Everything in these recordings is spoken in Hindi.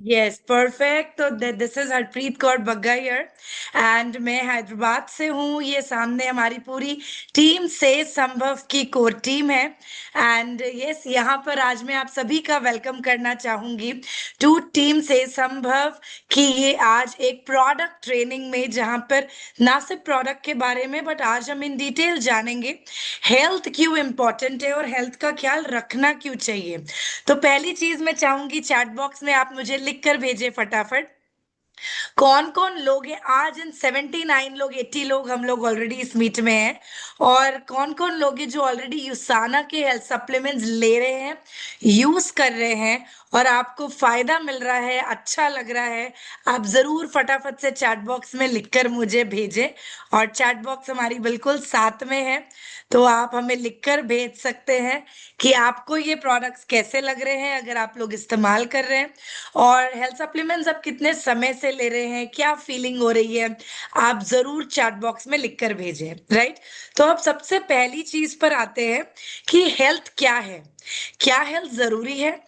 Yes perfect. तो this is Harpreet Kaur Bagga here and मैं हैदराबाद से हूँ। ये सामने हमारी पूरी टीम से संभव की कोर टीम है एंड यस यहाँ पर आज मैं आप सभी का वेलकम करना चाहूंगी टू टीम से संभव कि ये आज एक प्रोडक्ट ट्रेनिंग में जहाँ पर ना सिर्फ प्रोडक्ट के बारे में बट आज हम इन डिटेल जानेंगे हेल्थ क्यों इम्पोर्टेंट है और हेल्थ का ख्याल रखना क्यों चाहिए। तो पहली चीज मैं चाहूंगी चैट बॉक्स में आप मुझे लिख कर भेजें फटाफट कौन कौन लोग हैं आज। इन 79 लोग 80 लोग हम लोग ऑलरेडी इस मीट में हैं और कौन कौन लोग हैं जो ऑलरेडी यूसाना के हेल्थ सप्लीमेंट्स ले रहे हैं, यूज कर रहे हैं और आपको फायदा मिल रहा है, अच्छा लग रहा है। आप जरूर फटाफट से चैट बॉक्स में लिखकर मुझे भेजें और चैट बॉक्स हमारी बिल्कुल साथ में है, तो आप हमें लिखकर भेज सकते हैं कि आपको ये प्रोडक्ट्स कैसे लग रहे हैं अगर आप लोग इस्तेमाल कर रहे हैं और हेल्थ सप्लीमेंट्स आप कितने समय से ले रहे हैं, क्या फीलिंग हो रही है। आप जरूर चैट बॉक्स में लिखकर भेजें। राइट। तो अब सबसे पहली चीज पर आते हैं कि हेल्थ क्या है, क्या हेल्थ जरूरी है।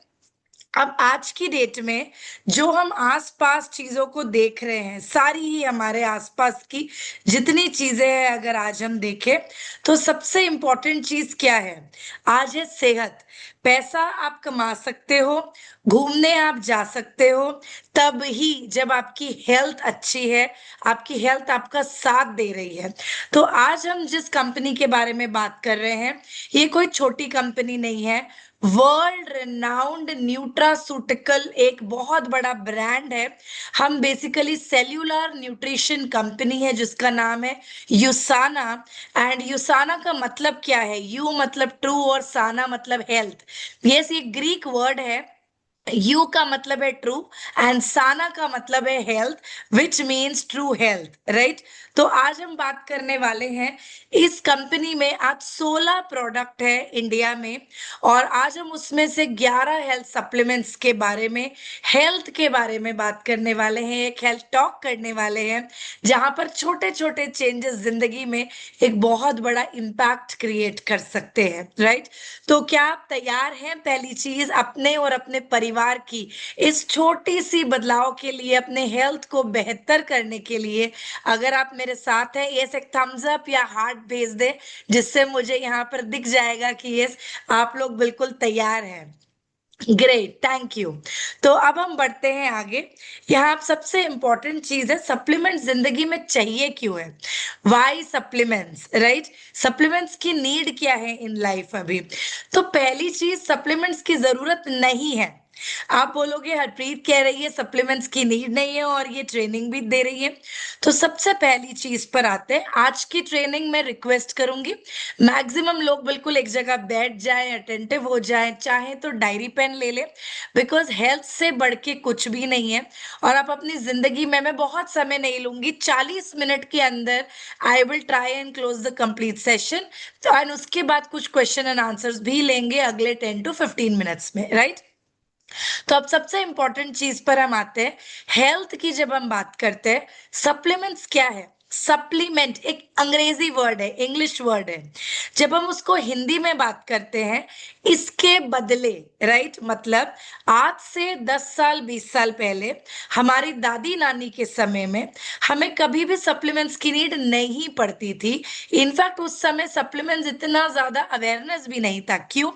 अब आज की डेट में जो हम आसपास चीजों को देख रहे हैं, सारी ही हमारे आसपास की जितनी चीजें हैं अगर आज हम देखें तो सबसे इंपॉर्टेंट चीज क्या है, आज है सेहत। पैसा आप कमा सकते हो, घूमने आप जा सकते हो, तब ही जब आपकी हेल्थ अच्छी है, आपकी हेल्थ आपका साथ दे रही है। तो आज हम जिस कंपनी के बारे में बात कर रहे हैं ये कोई छोटी कंपनी नहीं है। वर्ल्ड रेनाउंड न्यूट्रासूटिकल एक बहुत बड़ा ब्रांड है। हम बेसिकली सेल्यूलर न्यूट्रिशन कंपनी है जिसका नाम है यूसाना। एंड यूसाना का मतलब क्या है, यू मतलब ट्रू और साना मतलब हेल्थ। यस ये ग्रीक वर्ड है। यू का मतलब है ट्रू एंड साना का मतलब है health which means true health. Right. तो आज हम बात करने वाले हैं इस कंपनी में आज 16 प्रोडक्ट है इंडिया में और आज हम उसमें से 11 हेल्थ सप्लीमेंट्स के बारे में, हेल्थ के बारे में बात करने वाले हैं। एक हेल्थ टॉक करने वाले हैं जहां पर छोटे छोटे चेंजेस जिंदगी में एक बहुत बड़ा इम्पैक्ट क्रिएट कर सकते हैं। राइट। तो क्या आप तैयार हैं पहली चीज अपने और अपने परिवार की इस छोटी सी बदलाव के लिए, अपने हेल्थ को बेहतर करने के लिए। अगर आप मेरे साथ हैं यस एक थम्स अप या हार्ट भेज दे जिससे मुझे यहाँ पर दिख जाएगा कि यस आप लोग बिल्कुल तैयार हैं। Great, thank you. तो अब हम बढ़ते हैं आगे। यहाँ आप सबसे इंपॉर्टेंट चीज है सप्लीमेंट जिंदगी में चाहिए क्यों है, वाई सप्लीमेंट्स। राइट। सप्लीमेंट्स की नीड क्या है इन लाइफ अभी। तो पहली चीज सप्लीमेंट्स की जरूरत नहीं है। आप बोलोगे हरप्रीत कह रही है सप्लीमेंट्स की नीड नहीं है और ये ट्रेनिंग भी दे रही है। तो सबसे पहली चीज पर आते हैं, आज की ट्रेनिंग में रिक्वेस्ट करूंगी मैक्सिमम लोग बिल्कुल एक जगह बैठ जाएं, अटेंटिव हो जाएं, चाहे तो डायरी पेन ले लें बिकॉज हेल्थ से बढ़ के कुछ भी नहीं है। और आप अपनी जिंदगी में, मैं बहुत समय नहीं लूंगी, 40 मिनट के अंदर I will try and close the complete session. तो एंड उसके बाद कुछ क्वेश्चन एंड आंसर्स भी लेंगे अगले 10 to 15 मिनट्स में। राइट। तो अब सबसे इंपॉर्टेंट चीज पर हम आते हैं, हेल्थ की जब हम बात करते हैं सप्लीमेंट्स क्या है। सप्लीमेंट एक अंग्रेजी वर्ड है, इंग्लिश वर्ड है। जब हम उसको हिंदी में बात करते हैं इसके बदले, राइट, मतलब आज से 10 साल 20 साल पहले हमारी दादी नानी के समय में हमें कभी भी सप्लीमेंट्स की नीड नहीं पड़ती थी। इनफैक्ट उस समय सप्लीमेंट्स इतना ज्यादा अवेयरनेस भी नहीं था। क्यों?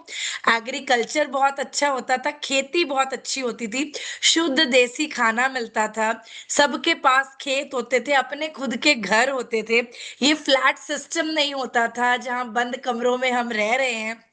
एग्रीकल्चर बहुत अच्छा होता था, खेती बहुत अच्छी होती थी, शुद्ध देसी खाना मिलता था, सबके पास खेत होते थे, अपने खुद के घर होते थे। ये फ्लैट सिस्टम नहीं होता था जहां बंद कमरों में हम रह रहे हैं।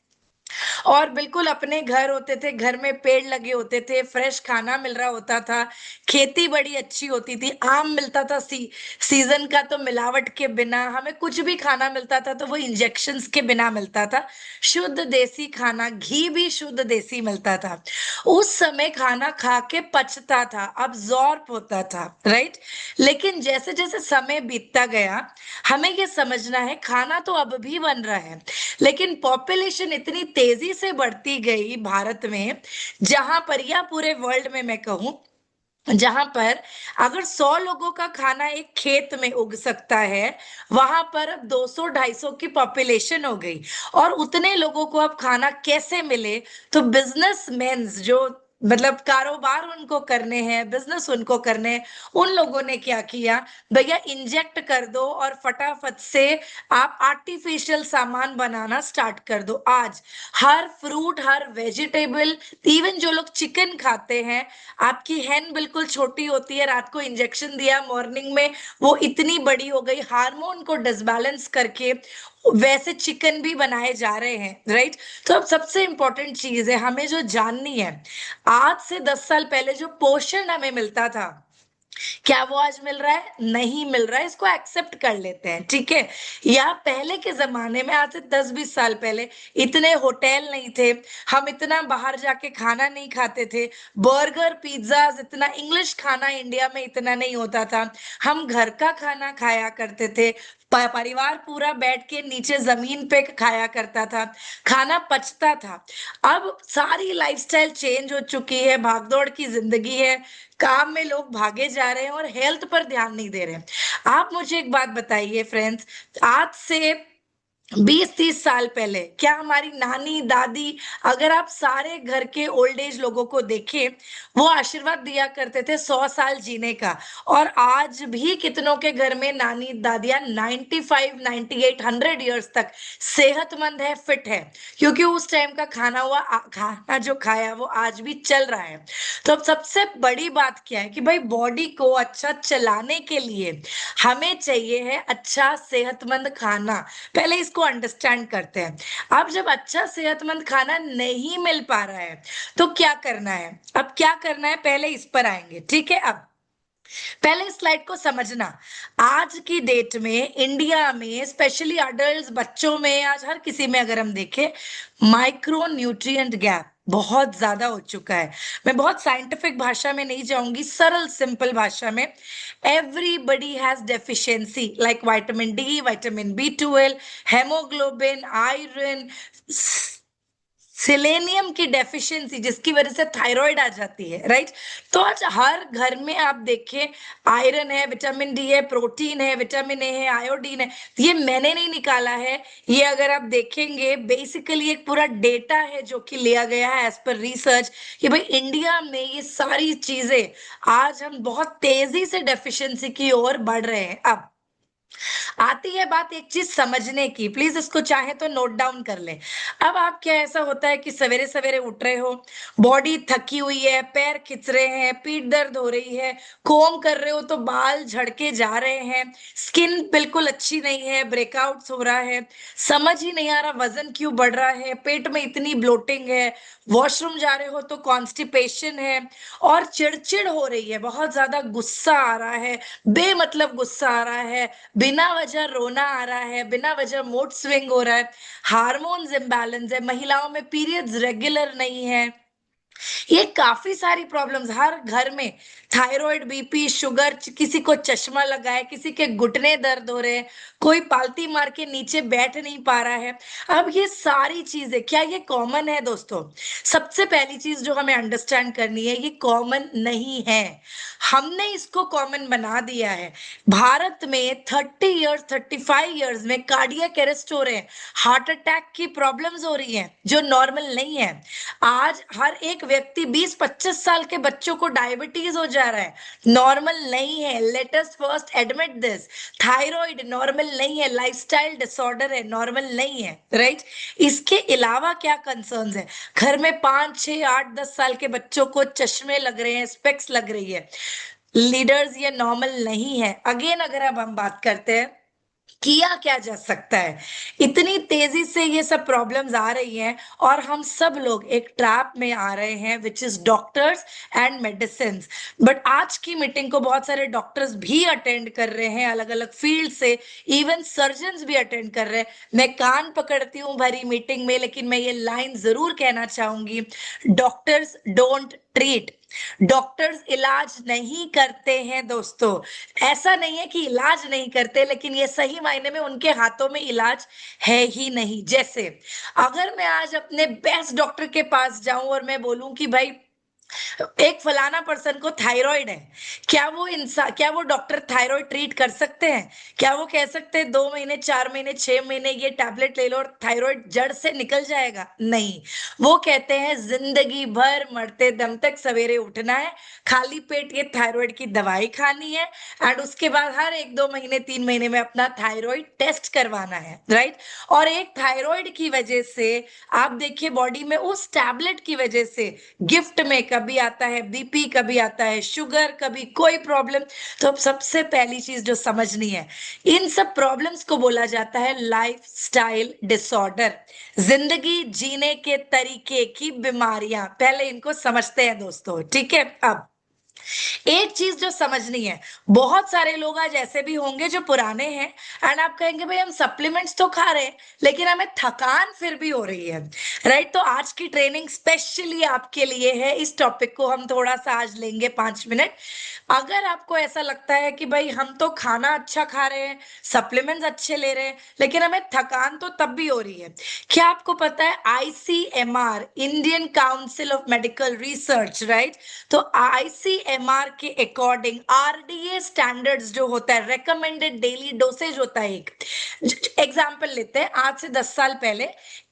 और बिल्कुल अपने घर होते थे, घर में पेड़ लगे होते थे, फ्रेश खाना मिल रहा होता था, खेती बड़ी अच्छी होती थी, आम मिलता था सीजन का, तो मिलावट के बिना हमें कुछ भी खाना मिलता था तो वो इंजेक्शंस के बिना मिलता था। शुद्ध देसी खाना, घी भी शुद्ध देसी मिलता था। उस समय खाना खा के पचता था, अब्जॉर्ब होता था। राइट। लेकिन जैसे जैसे समय बीतता गया हमें ये समझना है खाना तो अब भी बन रहा है लेकिन पॉपुलेशन इतनी तेजी से बढ़ती गई भारत में, जहां पर या पूरे वर्ल्ड में मैं कहूं, जहां पर अगर 100 लोगों का खाना एक खेत में उग सकता है वहां पर अब 200-250 की पॉपुलेशन हो गई। और उतने लोगों को अब खाना कैसे मिले, तो बिजनेसमैन जो मतलब कारोबार उनको करने हैं, बिजनेस उनको करने हैं, उन लोगों ने क्या किया, भैया इंजेक्ट कर दो और फटाफट से आप आर्टिफिशियल सामान बनाना स्टार्ट कर दो। आज हर फ्रूट, हर वेजिटेबल, इवन जो लोग चिकन खाते हैं, आपकी हैन बिल्कुल छोटी होती है, रात को इंजेक्शन दिया, मॉर्निंग में वो इतनी बड़ी हो गई, हार्मोन को डिसबैलेंस करके वैसे चिकन भी बनाए जा रहे हैं, राइट। तो अब सबसे इंपॉर्टेंट चीज है हमें जो जाननी है, आज से 10 साल पहले जो पोषण हमें मिलता था, क्या वो आज मिल रहा है? नहीं मिल रहा है, इसको एक्सेप्ट कर लेते हैं, ठीक है। या पहले के जमाने में, आज से 10-20 साल पहले इतने होटल नहीं थे, हम इतना बाहर जाके खाना नहीं खाते थे, बर्गर पिज्जा, इतना इंग्लिश खाना इंडिया में इतना नहीं होता था, हम घर का खाना खाया करते थे, परिवार पूरा बैठ के नीचे जमीन पे खाया करता था, खाना पचता था। अब सारी लाइफस्टाइल चेंज हो चुकी है, भागदौड़ की जिंदगी है, काम में लोग भागे जा रहे हैं और हेल्थ पर ध्यान नहीं दे रहे हैं। आप मुझे एक बात बताइए फ्रेंड्स, आज से 20-30 साल पहले क्या हमारी नानी दादी, अगर आप सारे घर के ओल्ड एज लोगों को देखें, वो आशीर्वाद दिया करते थे 100 साल जीने का, और आज भी कितनों के घर में नानी दादियां 95, 98, 100 ईयर्स तक सेहतमंद है, फिट है, क्योंकि उस टाइम का खाना जो खाया वो आज भी चल रहा है। तो अब सबसे बड़ी बात क्या है कि भाई बॉडी को अच्छा चलाने के लिए हमें चाहिए है अच्छा सेहतमंद खाना। पहले इसको अंडरस्टैंड करते हैं। अब जब अच्छा सेहतमंद खाना नहीं मिल पा रहा है तो क्या करना है? अब क्या करना है पहले इस पर आएंगे, ठीक है। अब पहले इस स्लाइड को समझना, आज की डेट में इंडिया में स्पेशली अडल्ट बच्चों में, आज हर किसी में अगर हम देखें, माइक्रो न्यूट्रिएंट गैप बहुत ज्यादा हो चुका है। मैं बहुत साइंटिफिक भाषा में नहीं जाऊंगी, सरल सिंपल भाषा में, everybody has deficiency like vitamin D, vitamin B 12, haemoglobin, iron, selenium की डेफिशिएंसी, जिसकी वजह से थायराइड आ जाती है, राइट। तो आज हर घर में आप देखें, आयरन है, विटामिन डी है, प्रोटीन है, विटामिन ए है, आयोडीन है। ये मैंने नहीं निकाला है, ये अगर आप देखेंगे बेसिकली एक पूरा डेटा है जो कि लिया गया है एज पर रिसर्च, कि भाई इंडिया में ये सारी चीजें, आज हम बहुत तेजी से डेफिशिएंसी की ओर बढ़ रहे हैं। अब आती है बात एक चीज समझने की, प्लीज इसको चाहे तो नोट डाउन कर ले। अब आप क्या, ऐसा होता है कि सवेरे सवेरे उठ रहे हो, बॉडी थकी हुई है, पैर खिंच रहे हैं, पीठ दर्द हो रही है, कोम कर रहे हो तो बाल झड़के जा रहे हैं, स्किन बिल्कुल अच्छी नहीं है, ब्रेकआउट्स हो रहा है, समझ ही नहीं आ रहा वजन क्यों बढ़ रहा है, पेट में इतनी ब्लोटिंग है, वॉशरूम जा रहे हो तो कॉन्स्टिपेशन है, और चिड़चिड़ हो रही है, बहुत ज्यादा गुस्सा आ रहा है, बेमतलब गुस्सा आ रहा है, बिना वजह रोना आ रहा है, बिना वजह मूड स्विंग हो रहा है, हार्मोन्स इम्बैलेंस है, महिलाओं में पीरियड्स रेगुलर नहीं है, ये काफी सारी प्रॉब्लम्स हर घर में, थायराइड, बीपी, शुगर, किसी को चश्मा लगा है, किसी के घुटने दर्द हो रहे हैं, कोई पालती मार के नीचे बैठ नहीं पा रहा है। अब ये सारी चीजें क्या ये कॉमन है दोस्तों? सबसे पहली चीज जो हमें अंडरस्टैंड करनी है, ये कॉमन नहीं है, हमने इसको कॉमन बना दिया है। भारत में 30 ईयर्स, 35 ईयर्स में कार्डियक अरेस्ट हो रहे हैं, हार्ट अटैक की प्रॉब्लम्स हो रही हैं जो नॉर्मल नहीं है। आज हर एक व्यक्ति, 20-25 साल के बच्चों को डायबिटीज हो जा रहा है, नॉर्मल नहीं है, let us first admit this. Thyroid normal नहीं है, लाइफस्टाइल डिसऑर्डर है, नॉर्मल नहीं है, राइट। इसके अलावा क्या कंसर्न्स है? घर में 5, 6, 8, 10 साल के बच्चों को चश्मे लग रहे हैं, स्पेक्स लग रही है, लीडर्स, ये नॉर्मल नहीं है। अगेन अगर अब हम बात करते हैं किया क्या जा सकता है, इतनी तेजी से ये सब प्रॉब्लम्स आ रही हैं और हम सब लोग एक ट्रैप में आ रहे हैं, which is doctors and medicine. But आज की मीटिंग को बहुत सारे डॉक्टर्स भी अटेंड कर रहे हैं, अलग अलग फील्ड से, इवन सर्जन्स भी अटेंड कर रहे हैं। मैं कान पकड़ती हूँ भरी मीटिंग में, लेकिन मैं ये लाइन जरूर कहना चाहूंगी, डॉक्टर्स डोंट ट्रीट, डॉक्टर्स इलाज नहीं करते हैं दोस्तों। ऐसा नहीं है कि इलाज नहीं करते, लेकिन ये सही मायने में उनके हाथों में इलाज है ही नहीं। जैसे अगर मैं आज अपने बेस्ट डॉक्टर के पास जाऊं और मैं बोलूं कि भाई एक फलाना पर्सन को थायराइड है, क्या वो डॉक्टर थायराइड ट्रीट कर सकते हैं? क्या वो कह सकते हैं 2 महीने, 4 महीने, 6 महीने ये टैबलेट ले लो और थायराइड जड़ से निकल जाएगा? नहीं। वो कहते हैं जिंदगी भर मरते दम तक सवेरे उठना है, खाली पेट ये थायराइड की दवाई खानी है, एंड उसके बाद हर 1-2 महीने, 3 महीने में अपना थायराइड टेस्ट करवाना है, राइट? और एक थायराइड की वजह से आप देखिए बॉडी में उस टैबलेट की वजह से गिफ्ट में कभी आता है बीपी, कभी आता है शुगर, कभी कोई प्रॉब्लम। तो अब सबसे पहली चीज जो समझनी है, इन सब प्रॉब्लम्स को बोला जाता है लाइफस्टाइल डिसऑर्डर, जिंदगी जीने के तरीके की बीमारियां। पहले इनको समझते हैं दोस्तों, ठीक है? अब एक चीज जो समझनी है, बहुत सारे लोग आज ऐसे भी होंगे जो पुराने हैं, एंड आप कहेंगे भाई हम सप्लीमेंट्स तो खा रहे हैं लेकिन हमें थकान फिर भी हो रही है, राइट? तो आज की ट्रेनिंग स्पेशली आपके लिए है। इस टॉपिक को हम थोड़ा सा आज लेंगे 5 मिनट। अगर आपको ऐसा लगता है कि भाई हम तो खाना अच्छा खा रहे हैं, सप्लीमेंट्स अच्छे ले रहे हैं, लेकिन हमें थकान तो तब भी हो रही है, क्या आपको पता है ICMR, Indian council of medical research, right? तो आईसीएमआर के अकॉर्डिंग आरडीए स्टैंडर्ड्स जो होता है, रेकमेंडेड डेली डोसेज होता है। एक एग्जांपल लेते हैं, आज से 10 साल पहले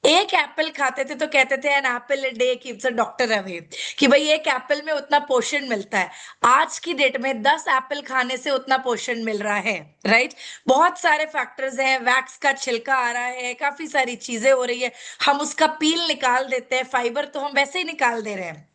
एक एप्पल खाते थे तो कहते थे an apple a day keeps a doctor away, कि भाई एक एप्पल में उतना पोषण मिलता है। आज की डेट में 10 एप्पल खाने से उतना पोषण मिल रहा है, राइट? बहुत सारे फैक्टर्स हैं, वैक्स का छिलका आ रहा है, काफी सारी चीजें हो रही है, हम उसका पील निकाल देते हैं, फाइबर तो हम वैसे ही निकाल दे रहे हैं।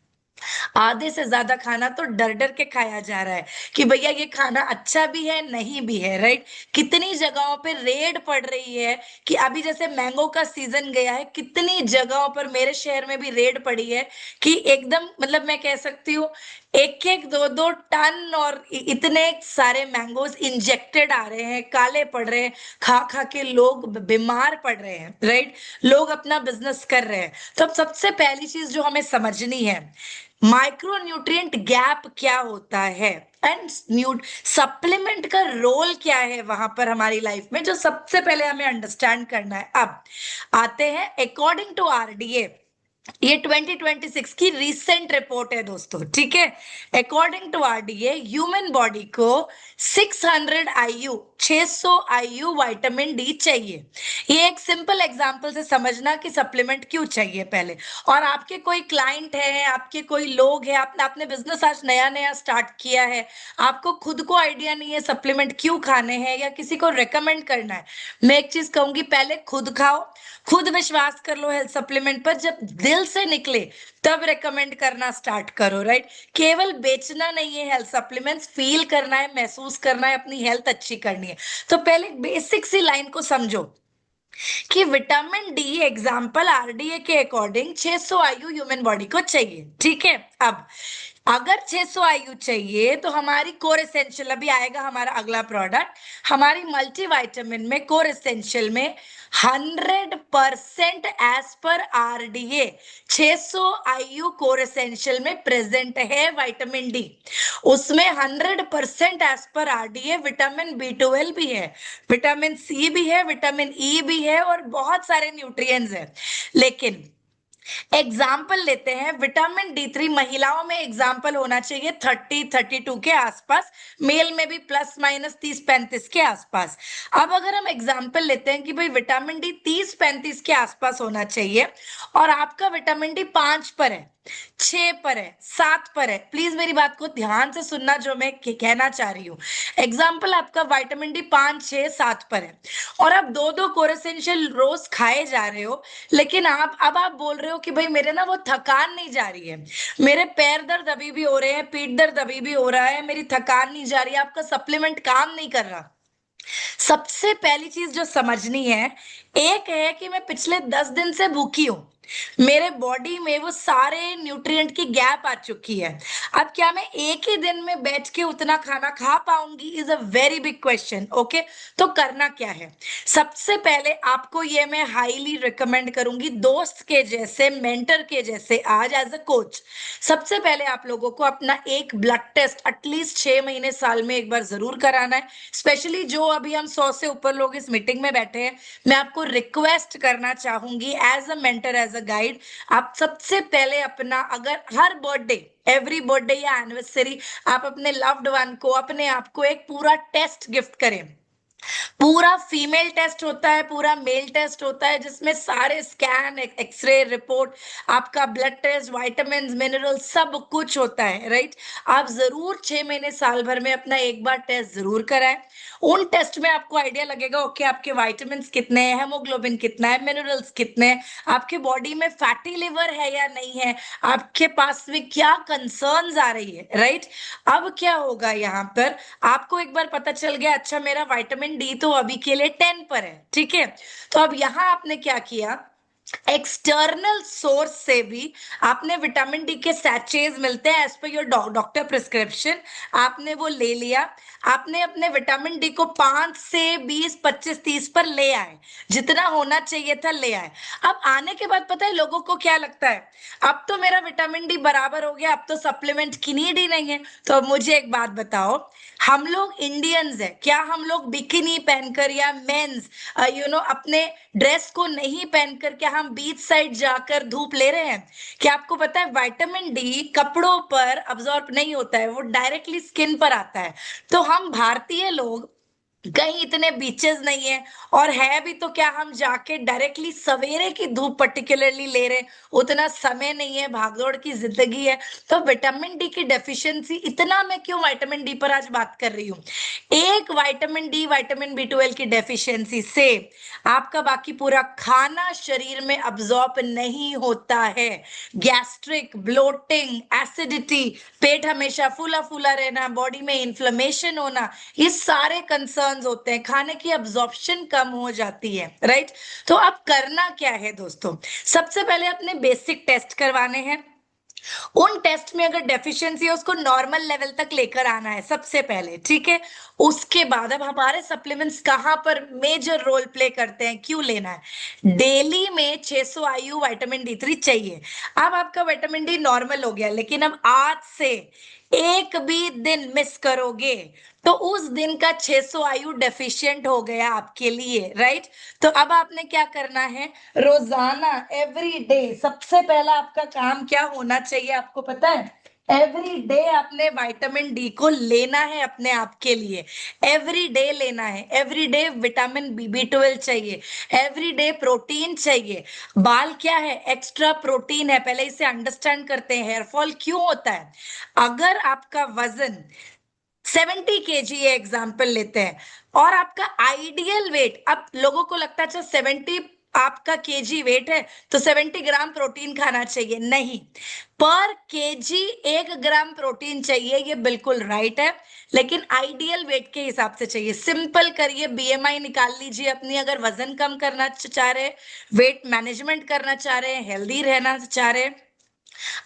आधे से ज्यादा खाना तो डर डर के खाया जा रहा है कि भैया ये खाना अच्छा भी है नहीं भी है, राइट? कितनी जगहों पे रेड पड़ रही है कि अभी जैसे मैंगो का सीजन गया है, कितनी जगहों पर मेरे शहर में भी रेड पड़ी है कि एकदम मतलब मैं कह सकती हूँ एक एक दो दो टन और इतने सारे मैंगोज इंजेक्टेड आ रहे हैं, काले पड़ रहे हैं, खा खा के लोग बीमार पड़ रहे हैं, राइट? लोग अपना बिजनेस कर रहे हैं। तो अब सबसे पहली चीज जो हमें समझनी है, माइक्रो न्यूट्रिएंट गैप क्या होता है एंड सप्लीमेंट का रोल क्या है वहां पर हमारी लाइफ में, जो सबसे पहले हमें अंडरस्टैंड करना है। अब आते हैं अकॉर्डिंग टू आरडीए, ये 2026 की रिसेंट रिपोर्ट है दोस्तों, ठीक है? According to RDA human body को 600 आईयू, 600 आईयू विटामिन डी चाहिए। ये एक सिंपल एग्जांपल से समझना कि सप्लीमेंट क्यों चाहिए पहले। और आपके कोई क्लाइंट है, आपके कोई लोग हैं, आपने बिजनेस आज नया नया स्टार्ट किया है, आपको खुद को आइडिया नहीं है सप्लीमेंट क्यों खाने हैं या किसी को रेकमेंड करना है, मैं एक चीज कहूंगी, पहले खुद खाओ, खुद विश्वास कर लो हेल्थ सप्लीमेंट पर, जब दिल से निकले तब रेकमेंड करना स्टार्ट करो, राइट? केवल बेचना नहीं है हेल्थ सप्लीमेंट्स, फील करना है, महसूस करना है, अपनी हेल्थ अच्छी करनी है। तो पहले बेसिक सी लाइन को समझो कि विटामिन डी एग्जाम्पल आरडीए के अकॉर्डिंग 600 आयु ह्यूमन बॉडी को चाहिए, ठीक है? अब अगर 600 आयु चाहिए तो हमारी कोर एसेंशियल, अभी आएगा हमारा अगला प्रोडक्ट, हमारी मल्टीविटामिन में कोर एसेंशियल में 100% एज पर आरडीए 600 आयु कोर एसेंशियल में प्रेजेंट है विटामिन डी। उसमें 100% एज पर आरडीए विटामिन बी 12 भी है, विटामिन सी भी है, विटामिन ई भी है और बहुत सारे न्यूट्रिएंट्स हैं। लेकिन एग्जाम्पल लेते हैं, विटामिन डी 3 महिलाओं में एग्जाम्पल होना चाहिए 30-32 के आसपास, मेल में भी प्लस माइनस 30-35 के आसपास। अब अगर हम एग्जाम्पल लेते हैं कि भाई विटामिन डी 30-35 के आसपास होना चाहिए और आपका विटामिन डी 5 पर है, 6 पर है, 7 पर है, प्लीज मेरी बात को ध्यान से सुनना जो मैं कहना चाह रही हूँ। एग्जाम्पल आपका विटामिन डी 5, 6, 7 पर है और आप दो दो कोर एसेंशियल रोज खाए जा रहे हो, लेकिन आप बोल रहे हो कि भाई मेरे ना वो थकान नहीं जा रही है, मेरे पैर दर्द अभी भी हो रहे हैं, पीठ दर्द अभी भी हो रहा है, मेरी थकान नहीं जा रही है, आपका सप्लीमेंट काम नहीं कर रहा। सबसे पहली चीज जो समझनी है, एक है कि मैं पिछले 10 दिन से भूखी हूं, मेरे बॉडी में वो सारे न्यूट्रिएंट की गैप आ चुकी है। अब क्या मैं एक ही दिन में बैठ के उतना खाना खा पाऊंगी, is a very big question. Okay, तो करना क्या है? सबसे पहले आपको ये मैं हाईली रिकमेंड करूंगी, दोस्त के जैसे, मेंटर के जैसे, आज एज अ कोच, सबसे पहले आप लोगों को अपना एक ब्लड टेस्ट एटलीस्ट 6 महीने साल में एक बार जरूर कराना है। स्पेशली जो अभी हम 100 से ऊपर लोग इस मीटिंग में बैठे हैं, मैं आपको रिक्वेस्ट करना चाहूंगी as a mentor, as a guide, आप सबसे पहले अपना, अगर हर बर्थडे एवरी बर्थडे या एनिवर्सरी आप अपने लव्ड वन को, अपने आप को एक पूरा टेस्ट गिफ्ट करें। पूरा फीमेल टेस्ट होता है, पूरा मेल टेस्ट होता है, जिसमें सारे स्कैन, एक्सरे रिपोर्ट, आपका ब्लड टेस्ट, विटामिन मिनरल सब कुछ होता है, राइट। आप जरूर 6 महीने साल भर में अपना एक बार टेस्ट जरूर कराएं। उन टेस्ट में आपको आइडिया लगेगा, ओके आपके विटामिन कितने हैं, हेमोग्लोबिन कितना है, मिनरल्स कितने हैं, आपके बॉडी में फैटी लिवर है या नहीं है, आपके पास में क्या कंसर्न्स आ रही है, राइट। अब क्या होगा यहाँ पर, आपको एक बार पता चल गया, अच्छा मेरा विटामिन डी तो अभी के लिए 10 पर है, ठीक है। तो अब यहां आपने क्या किया, एक्सटर्नल सोर्स से भी आपने विटामिन डी के सैचेज मिलते हैं as per your doctor prescription, आपने वो ले लिया। आपने अपने विटामिन डी को 5 से 20, 25, 30 पर ले आए, जितना होना चाहिए था ले आए। अब आने के बाद पता है लोगों को क्या लगता है, अब तो मेरा विटामिन डी बराबर हो गया, अब तो सप्लीमेंट की नीड ही नहीं है। तो अब मुझे एक बात बताओ, हम लोग इंडियंस है, क्या हम लोग बिकिनी पहनकर या मेंस अपने ड्रेस को नहीं पहनकर क्या हम बीच साइड जाकर धूप ले रहे हैं? क्या आपको पता है विटामिन डी कपड़ों पर अब्सॉर्ब नहीं होता है, वो डायरेक्टली स्किन पर आता है। तो हम भारतीय लोग कहीं इतने बीचेस नहीं है, और है भी तो क्या हम जाके डायरेक्टली सवेरे की धूप पर्टिकुलरली ले रहे हैं, उतना समय नहीं है, भागदौड़ की जिंदगी है। तो विटामिन डी की डेफिशिएंसी, इतना मैं क्यों विटामिन डी पर आज बात कर रही हूँ, एक विटामिन डी, विटामिन बी 12 की डेफिशिएंसी से आपका बाकी पूरा खाना शरीर में अब्सॉर्ब नहीं होता है। गैस्ट्रिक, ब्लोटिंग, एसिडिटी, पेट हमेशा फूला फूला रहना, बॉडी में इन्फ्लेमेशन होना, ये सारे कंसर्न्स होते हैं, खाने की अब्जॉर्प्शन कम हो जाती है, राइट। तो अब करना क्या है दोस्तों, सबसे पहले अपने बेसिक टेस्ट करवाने हैं। उन टेस्ट में अगर डेफिशिएंसी है उसको नॉर्मल लेवल तक लेकर आना है सबसे पहले, ठीक है। उसके बाद अब हमारे सप्लीमेंट्स कहां पर मेजर रोल प्ले करते हैं, क्यों लेना है, डेली में 600 IU विटामिन D3 चाहिए। अब आपका विटामिन डी नॉर्मल हो गया, लेकिन अब आज से एक भी दिन मिस करोगे तो उस दिन का 600 IU डेफिशिएंट हो गया आपके लिए, राइट। तो अब आपने क्या करना है, रोजाना, एवरी डे, सबसे पहला आपका काम क्या होना चाहिए आपको पता है, एवरी डे आपने विटामिन डी को लेना है अपने आप के लिए, एवरी डे लेना है। एवरी डे विटामिन B12 चाहिए, एवरी डे प्रोटीन चाहिए। बाल क्या है, एक्स्ट्रा प्रोटीन है, पहले इसे अंडरस्टैंड करते हैं, हेयर फॉल क्यों होता है। अगर आपका वजन 70 kg एग्जाम्पल लेते हैं, और आपका आइडियल वेट, अब लोगों को लगता है अच्छा 70 आपका केजी वेट है तो 70 ग्राम प्रोटीन खाना चाहिए, नहीं, पर केजी 1 ग्राम प्रोटीन चाहिए, ये बिल्कुल राइट है, लेकिन आइडियल वेट के हिसाब से चाहिए। सिंपल करिए, BMI निकाल लीजिए अपनी, अगर वजन कम करना चाह रहे, वेट मैनेजमेंट करना चाह रहे हैं, हेल्दी रहना चाह रहे हैं,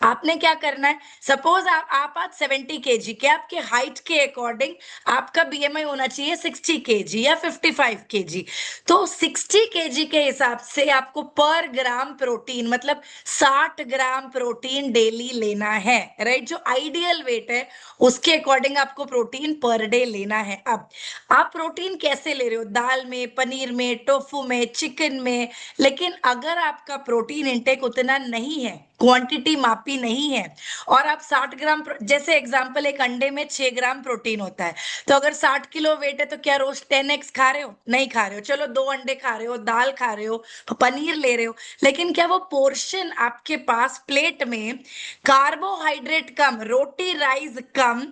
आपने क्या करना है, सपोज आप आज 70 kg के, आपके हाइट के अकॉर्डिंग आपका BMI होना चाहिए 60 kg या 55 kg। तो 60 kg के हिसाब से आपको पर ग्राम प्रोटीन, मतलब 60 ग्राम प्रोटीन डेली लेना है, राइट। जो आइडियल वेट है उसके अकॉर्डिंग आपको प्रोटीन पर डे लेना है। अब आप प्रोटीन कैसे ले रहे हो, दाल में, पनीर में, टोफू में, चिकन में, लेकिन अगर आपका प्रोटीन इंटेक उतना नहीं है, क्वांटिटी मापी नहीं है, और आप 60 ग्राम, जैसे एग्जांपल एक अंडे में 6 ग्राम प्रोटीन होता है, तो अगर 60 किलो वेट है तो क्या रोज 10x खा रहे हो, नहीं खा रहे हो, चलो 2 अंडे खा रहे हो, दाल खा रहे हो, पनीर ले रहे हो, लेकिन क्या वो पोर्शन आपके पास प्लेट में कार्बोहाइड्रेट कम, रोटी राइस कम,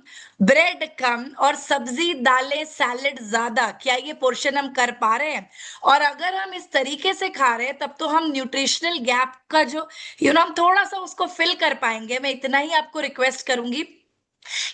ब्रेड कम, और सब्जी दालें सैलेड ज्यादा, क्या ये पोर्शन हम कर पा रहे हैं? और अगर हम इस तरीके से खा रहे हैं तब तो हम न्यूट्रिशनल गैप का जो हम थोड़ा सा उसको फिल कर पाएंगे। मैं इतना ही आपको रिक्वेस्ट करूंगी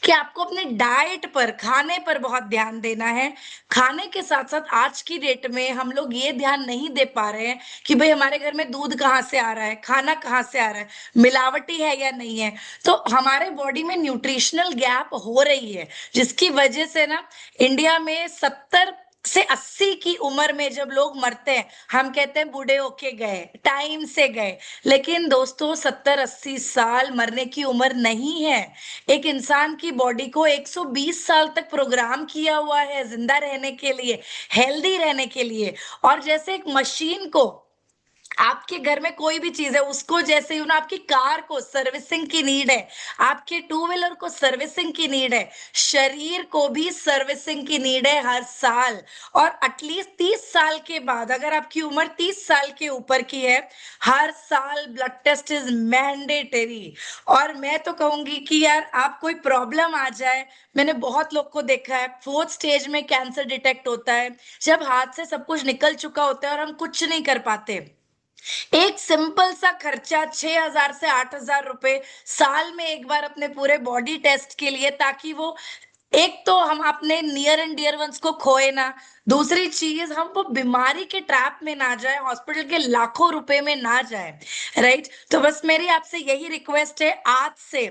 कि आपको अपने डाइट पर, खाने पर बहुत ध्यान देना है। खाने के साथ साथ आज की डेट में हम लोग ये ध्यान नहीं दे पा रहे हैं कि भाई हमारे घर में दूध कहाँ से आ रहा है, खाना कहाँ से आ रहा है, मिलावटी है या नहीं है। तो हमारे बॉडी में न्यूट्रिशनल गैप हो रही है, जिसकी वजह से ना इंडिया में 70 से 80 की उम्र में जब लोग मरते हैं, हम कहते हैं बूढ़े होके गए, टाइम से गए, लेकिन दोस्तों 70-80 साल मरने की उम्र नहीं है। एक इंसान की बॉडी को 120 साल तक प्रोग्राम किया हुआ है जिंदा रहने के लिए, हेल्दी रहने के लिए। और जैसे एक मशीन को आपके घर में कोई भी चीज है उसको, जैसे यू नो आपकी कार को सर्विसिंग की नीड है, आपके टू व्हीलर को सर्विसिंग की नीड है, शरीर को भी सर्विसिंग की नीड है हर साल। और एटलीस्ट 30 साल के बाद, अगर आपकी उम्र 30 साल के ऊपर की है, हर साल ब्लड टेस्ट इज मैंडेटरी। और मैं तो कहूंगी कि यार आप कोई प्रॉब्लम आ जाए, मैंने बहुत लोग को देखा है 4th स्टेज में कैंसर डिटेक्ट होता है, जब हाथ से सब कुछ निकल चुका होता है और हम कुछ नहीं कर पाते। एक सिंपल सा खर्चा 6,000 से 8,000 रुपए साल में एक बार अपने पूरे बॉडी टेस्ट के लिए, ताकि वो एक तो हम अपने नियर एंड डियर वंस को खोए ना, दूसरी चीज हम वो बीमारी के ट्रैप में ना जाए, हॉस्पिटल के लाखों रुपए में ना जाए। राइट, तो बस मेरी आपसे यही रिक्वेस्ट है आज से।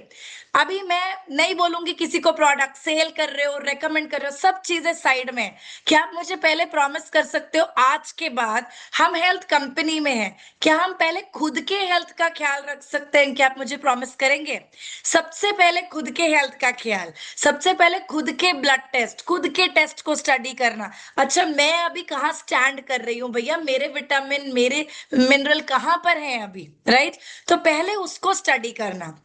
अभी मैं नहीं बोलूंगी किसी को प्रोडक्ट सेल कर रहे हो, रेकमेंड कर रहे हो, सब चीजें साइड में। क्या आप मुझे पहले प्रॉमिस कर सकते हो आज के बाद, हम हेल्थ कंपनी में हैं, क्या हम पहले खुद के हेल्थ का ख्याल रख सकते हैं? क्या आप मुझे प्रॉमिस करेंगे? सबसे पहले खुद के हेल्थ का ख्याल, सबसे पहले खुद के ब्लड टेस्ट, खुद के टेस्ट को स्टडी करना। अच्छा, मैं अभी कहाँ स्टैंड कर रही हूँ भैया, मेरे विटामिन, मेरे मिनरल कहाँ पर हैं अभी, राइट? तो पहले उसको स्टडी करना,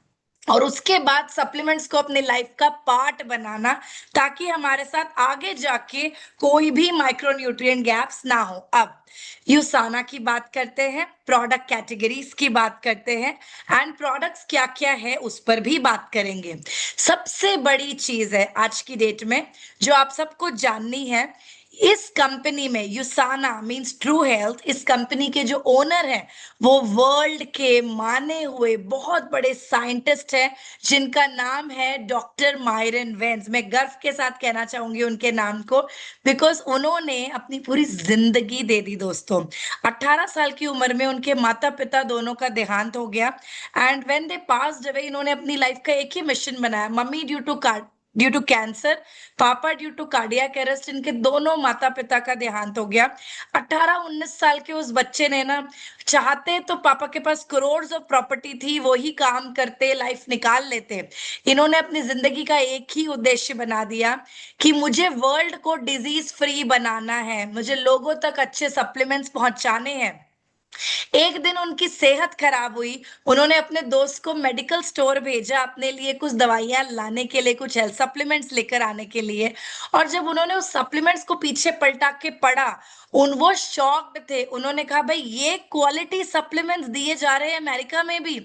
और उसके बाद सप्लीमेंट्स को अपने लाइफ का पार्ट बनाना, ताकि हमारे साथ आगे जाके कोई भी माइक्रोन्यूट्रिएंट गैप्स ना हो। अब यूसाना की बात करते हैं, प्रोडक्ट कैटेगरीज की बात करते हैं, एंड प्रोडक्ट्स क्या क्या है उस पर भी बात करेंगे। सबसे बड़ी चीज है आज की डेट में जो आप सबको जाननी है, इस कंपनी में यूसाना मींस ट्रू हेल्थ, इस कंपनी के जो ओनर हैं वो वर्ल्ड के माने हुए बहुत बड़े साइंटिस्ट हैं, जिनका नाम है डॉक्टर मायरन वेंस। मैं गर्व के साथ कहना चाहूंगी उनके नाम को, बिकॉज उन्होंने अपनी पूरी जिंदगी दे दी दोस्तों। 18 साल की उम्र में उनके माता पिता दोनों का देहांत हो गया, and when they passed away, इन्होंने अपनी लाइफ का एक ही मिशन बनाया। मम्मी ड्यू टू कैंसर, पापा ड्यू टू कार्डियक अरेस्ट, इनके दोनों माता पिता का देहांत हो गया। 18-19 साल के उस बच्चे ने ना, चाहते तो पापा के पास करोड़ ऑफ प्रॉपर्टी थी, वो ही काम करते, लाइफ निकाल लेते। इन्होंने अपनी जिंदगी का एक ही उद्देश्य बना दिया कि मुझे वर्ल्ड को डिजीज फ्री बनाना है, मुझे लोगों तक अच्छे सप्लीमेंट्स पहुंचाने हैं। एक दिन उनकी सेहत खराब हुई, उन्होंने अपने दोस्त को मेडिकल स्टोर भेजा अपने लिए कुछ दवाइयां लाने के लिए, कुछ हेल्थ सप्लीमेंट्स लेकर आने के लिए। और जब उन्होंने उस सप्लीमेंट्स को पीछे पलटा के पढ़ा, वो शॉक्ड थे। उन्होंने कहा भाई ये क्वालिटी सप्लीमेंट्स दिए जा रहे हैं अमेरिका में भी,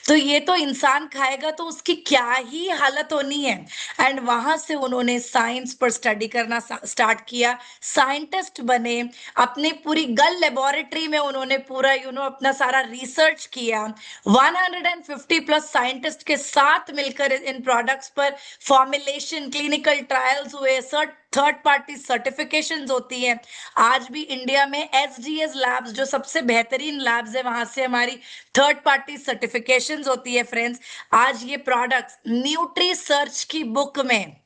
तो ये तो इंसान खाएगा तो उसकी क्या ही हालत होनी है। एंड वहां से उन्होंने साइंस पर स्टडी करना स्टार्ट किया, साइंटिस्ट बने, अपनी पूरी गल लेबोरेटरी में उन्होंने पूरा अपना सारा रिसर्च किया। 150 प्लस साइंटिस्ट के साथ मिलकर इन प्रोडक्ट्स पर फॉर्मुलेशन, क्लिनिकल ट्रायल्स हुए, थर्ड पार्टी सर्टिफिकेशंस होती हैं। आज भी इंडिया में एसडीएस लैब्स, जो सबसे बेहतरीन लैब्स है, वहां से हमारी थर्ड पार्टी सर्टिफिकेशंस होती है फ्रेंड्स। आज ये प्रोडक्ट्स न्यूट्री सर्च की बुक में,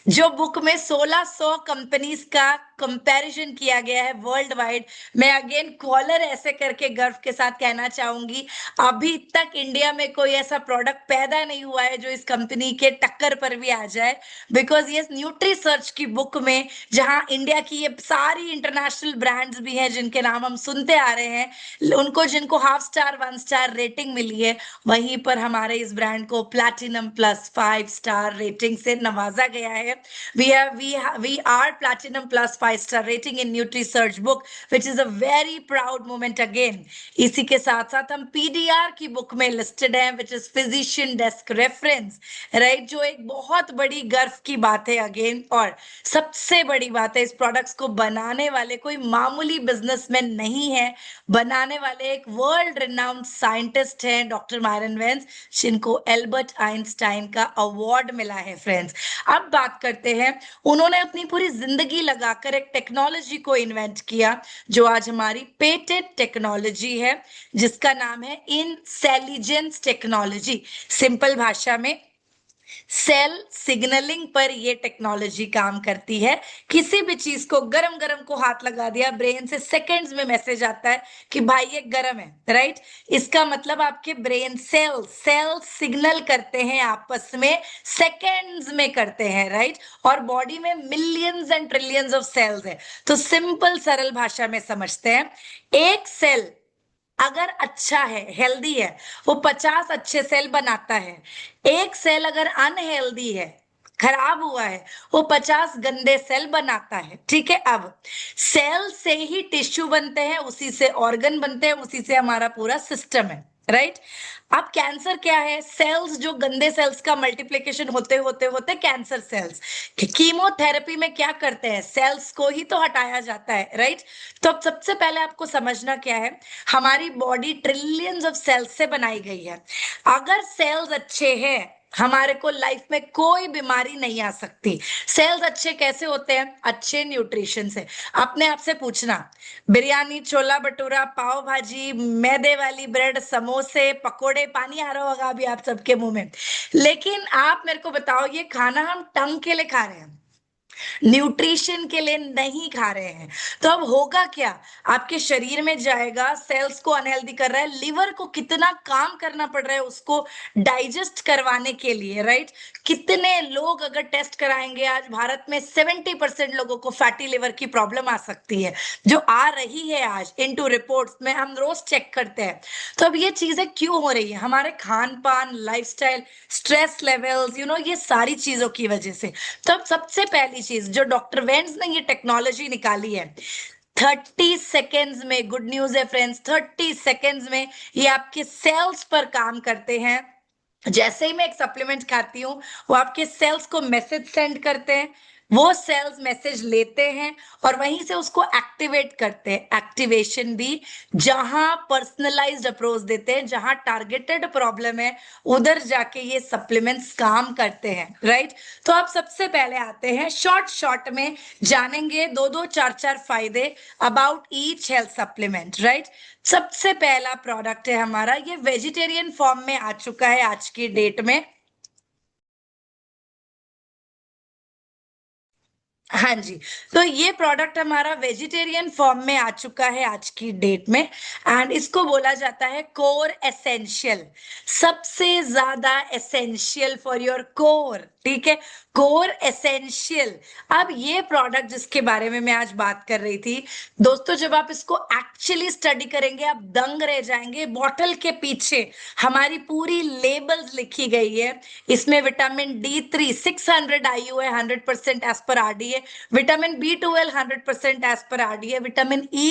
जो बुक में 1600 कंपनीज का कंपैरिजन किया गया है वर्ल्ड वाइड, मैं अगेन कॉलर ऐसे करके गर्व के साथ कहना चाहूंगी, अभी तक इंडिया में कोई ऐसा प्रोडक्ट पैदा नहीं हुआ है जो इस कंपनी के टक्कर पर भी आ जाए। बिकॉज ये न्यूट्री सर्च की बुक में, जहां इंडिया की ये सारी इंटरनेशनल ब्रांड्स भी हैं जिनके नाम हम सुनते आ रहे हैं, उनको जिनको 1/2 स्टार 1 स्टार रेटिंग मिली है, वहीं पर हमारे इस ब्रांड को प्लैटिनम प्लस 5 स्टार रेटिंग से नवाजा गया है। we are platinum plus 5 star rating in NutriSearch book, which is a very proud moment again. इसी के साथ साथ हम PDR की बुक में लिस्टेड हैं, which is physician desk reference, right? जो एक बहुत बड़ी गर्व की बात है अगेन। और सबसे बड़ी बात है, इस प्रोडक्ट्स को बनाने वाले कोई मामूली बिजनेसमैन नहीं है, बनाने वाले एक वर्ल्ड रिनाउंड साइंटिस्ट हैं डॉक्टर मायरन वेंस, जिनको एल्बर्ट आइंस्टाइन का अवार्ड मिला है फ्रेंड्स। अब बात करते हैं, उन्होंने अपनी पूरी जिंदगी लगाकर एक टेक्नोलॉजी को इन्वेंट किया, जो आज हमारी पेटेंट टेक्नोलॉजी है, जिसका नाम है इंसेलिजेंस टेक्नोलॉजी। सिंपल भाषा में सेल सिग्नलिंग पर ये टेक्नोलॉजी काम करती है। किसी भी चीज को गरम गरम को हाथ लगा दिया, ब्रेन से सेकंड्स में मैसेज आता है कि भाई ये गरम है, राइट? इसका मतलब आपके ब्रेन सेल सिग्नल करते हैं आपस में, सेकंड्स में करते हैं, राइट? और बॉडी में millions and trillions of cells है। तो सिंपल सरल भाषा में समझते हैं, एक सेल अगर अच्छा है, हेल्दी है, वो 50 अच्छे सेल बनाता है। एक सेल अगर अनहेल्दी है, खराब हुआ है, वो 50 गंदे सेल बनाता है। ठीक है, अब सेल से ही टिश्यू बनते हैं, उसी से ऑर्गन बनते हैं, उसी से हमारा पूरा सिस्टम है, राइट। अब कैंसर क्या है? सेल्स, जो गंदे सेल्स का मल्टीप्लिकेशन होते होते होते कैंसर सेल्स। कीमोथेरेपी में क्या करते हैं? सेल्स को ही तो हटाया जाता है, राइट। तो अब सबसे पहले आपको समझना क्या है, हमारी बॉडी ट्रिलियंस ऑफ सेल्स से बनाई गई है। अगर सेल्स अच्छे हैं, हमारे को लाइफ में कोई बीमारी नहीं आ सकती। सेल्स अच्छे कैसे होते हैं? अच्छे न्यूट्रिशन से। अपने आप से पूछना, बिरयानी, छोला भटूरा, पाव भाजी, मैदे वाली ब्रेड, समोसे, पकोड़े, पानी आ रहा होगा अभी आप सबके मुंह में। लेकिन आप मेरे को बताओ, ये खाना हम टंग के लिए खा रहे हैं, न्यूट्रिशन के लिए नहीं खा रहे हैं। तो अब होगा क्या? आपके शरीर में जाएगा, सेल्स को अनहेल्दी कर रहा है, लिवर को कितना काम करना पड़ रहा है उसको डाइजेस्ट करवाने के लिए, राइट। कितने लोग अगर टेस्ट कराएंगे, आज भारत में 70% लोगों को फैटी लिवर की प्रॉब्लम आ सकती है, जो आ रही है आज इनटू रिपोर्ट्स में, हम रोज चेक करते हैं। तो अब ये चीजें क्यों हो रही है? हमारे खान पान, लाइफस्टाइल, स्ट्रेस लेवल्स, ये सारी चीजों की वजह से। तो अब सबसे पहली चीज जो डॉक्टर वेंस ने ये टेक्नोलॉजी निकाली है, 30 सेकेंड्स में, गुड न्यूज है फ्रेंड्स, 30 सेकेंड्स में ये आपके सेल्स पर काम करते हैं। जैसे ही मैं एक सप्लीमेंट खाती हूँ, वो आपके सेल्स को मैसेज सेंड करते हैं, वो सेल्स मैसेज लेते हैं और वहीं से उसको एक्टिवेट करते हैं। एक्टिवेशन भी जहां पर्सनलाइज्ड अप्रोच देते हैं, जहां टारगेटेड प्रॉब्लम है, उधर जाके ये सप्लीमेंट्स काम करते हैं, राइट। तो आप सबसे पहले आते हैं, शॉर्ट शॉर्ट में जानेंगे दो दो चार चार फायदे about each health supplement, right. सबसे पहला प्रोडक्ट है हमारा, ये वेजिटेरियन फॉर्म में आ चुका है आज की डेट में। हाँ जी, तो ये प्रोडक्ट हमारा वेजिटेरियन फॉर्म में आ चुका है आज की डेट में, एंड इसको बोला जाता है कोर एसेंशियल। सबसे ज्यादा एसेंशियल फॉर योर कोर, ठीक है, कोर एसेंशियल। अब ये प्रोडक्ट जिसके बारे में मैं आज बात कर रही थी दोस्तों, जब आप इसको एक्चुअली स्टडी करेंगे आप दंग रह जाएंगे। बॉटल के पीछे हमारी पूरी लेबल्स लिखी गई है। इसमें विटामिन D3 600 IU है, 100% as per RDA। Vitamin B12 100% as per RDA। Vitamin E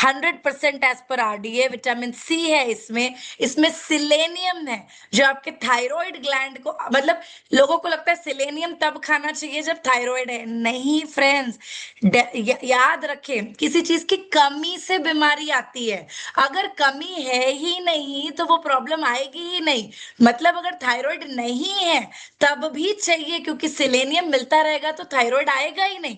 100% as per RDA। Vitamin C है इसमें। इसमें सिलेनियम है, जो आपके थायराइड ग्लैंड को, मतलब लोगों को लगता है सिलेनियम तब खाना चाहिए जब थायराइड है। नहीं फ्रेंड्स, याद रखें, किसी चीज की कमी से बीमारी आती है। अगर कमी है ही नहीं तो वो प्रॉब्लम आएगी ही नहीं। मतलब अगर थायराइड नहीं है तब भी चाहिए, क्योंकि सिलेनियम मिलता रहेगा तो थायराइड आएगा ही नहीं,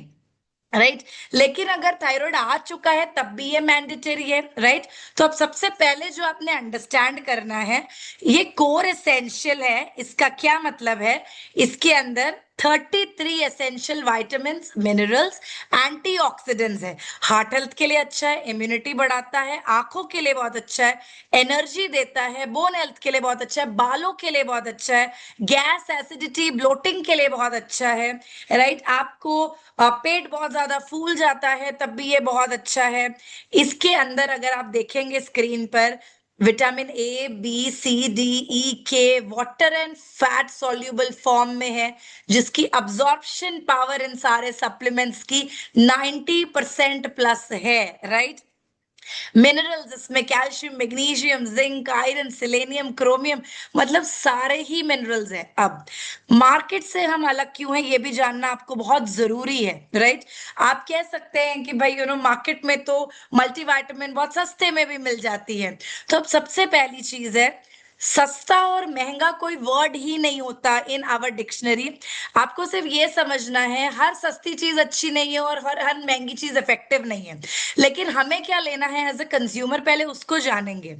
राइट। लेकिन अगर थायराइड आ चुका है तब भी ये मैंडेटरी है, राइट। तो अब सबसे पहले जो आपने अंडरस्टैंड करना है, ये कोर एसेंशियल है। इसका क्या मतलब है? इसके अंदर 33 एसेंशियल वाइटामिन, मिनरल्स, एंटीऑक्सीडेंट्स है। हार्ट हेल्थ के लिए अच्छा है, इम्यूनिटी बढ़ाता है, आंखों के लिए बहुत अच्छा है, एनर्जी देता है, बोन हेल्थ के लिए बहुत अच्छा है, बालों के लिए बहुत अच्छा है, गैस, एसिडिटी, ब्लोटिंग के लिए बहुत अच्छा है, राइट। आपको पेट बहुत ज्यादा फूल जाता है तब भी ये बहुत अच्छा है। इसके अंदर अगर आप देखेंगे स्क्रीन पर, vitamin A B C D E K water and fat soluble form में है, जिसकी अब्जॉर्प्शन पावर इन सारे सप्लीमेंट्स की 90% प्लस है, राइट। मिनरल्स इसमें calcium, magnesium, zinc, iron, selenium, chromium, मतलब सारे ही मिनरल्स हैं। अब मार्केट से हम अलग क्यों हैं ये भी जानना आपको बहुत जरूरी है, राइट। आप कह सकते हैं कि भाई मार्केट में तो मल्टीविटामिन बहुत सस्ते में भी मिल जाती है। तो अब सबसे पहली चीज है, सस्ता और महंगा कोई वर्ड ही नहीं होता इन आवर डिक्शनरी। आपको सिर्फ ये समझना है, हर सस्ती चीज अच्छी नहीं है और हर महंगी चीज इफेक्टिव नहीं है। लेकिन हमें क्या लेना है एज ए कंज्यूमर, पहले उसको जानेंगे।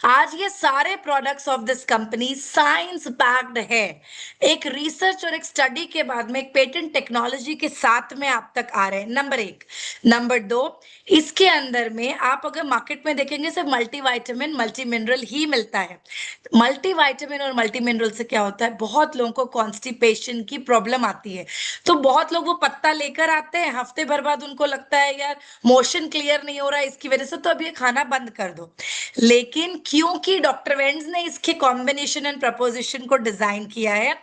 आज ये सारे products of this company science backed है। एक रिसर्च और एक स्टडी के बाद में एक पेटेंट टेक्नोलॉजी के साथ में आप तक आ रहे हैं। नंबर एक। नंबर दो, इसके अंदर में आप अगर मार्केट में देखेंगे सिर्फ मल्टीविटामिन मल्टी मिनरल ही मिलता है। मल्टीविटामिन और मल्टी मिनरल से क्या होता है, बहुत लोगों को कॉन्स्टिपेशन की प्रॉब्लम आती है, तो बहुत लोग वो पत्ता लेकर आते हैं, हफ्ते भर बाद उनको लगता है यार मोशन क्लियर नहीं हो रहा है इसकी वजह से, तो अब ये खाना बंद कर दो। लेकिन क्योंकि डॉक्टर वेंज ने इसके कॉम्बिनेशन एंड प्रपोजिशन को डिजाइन किया है,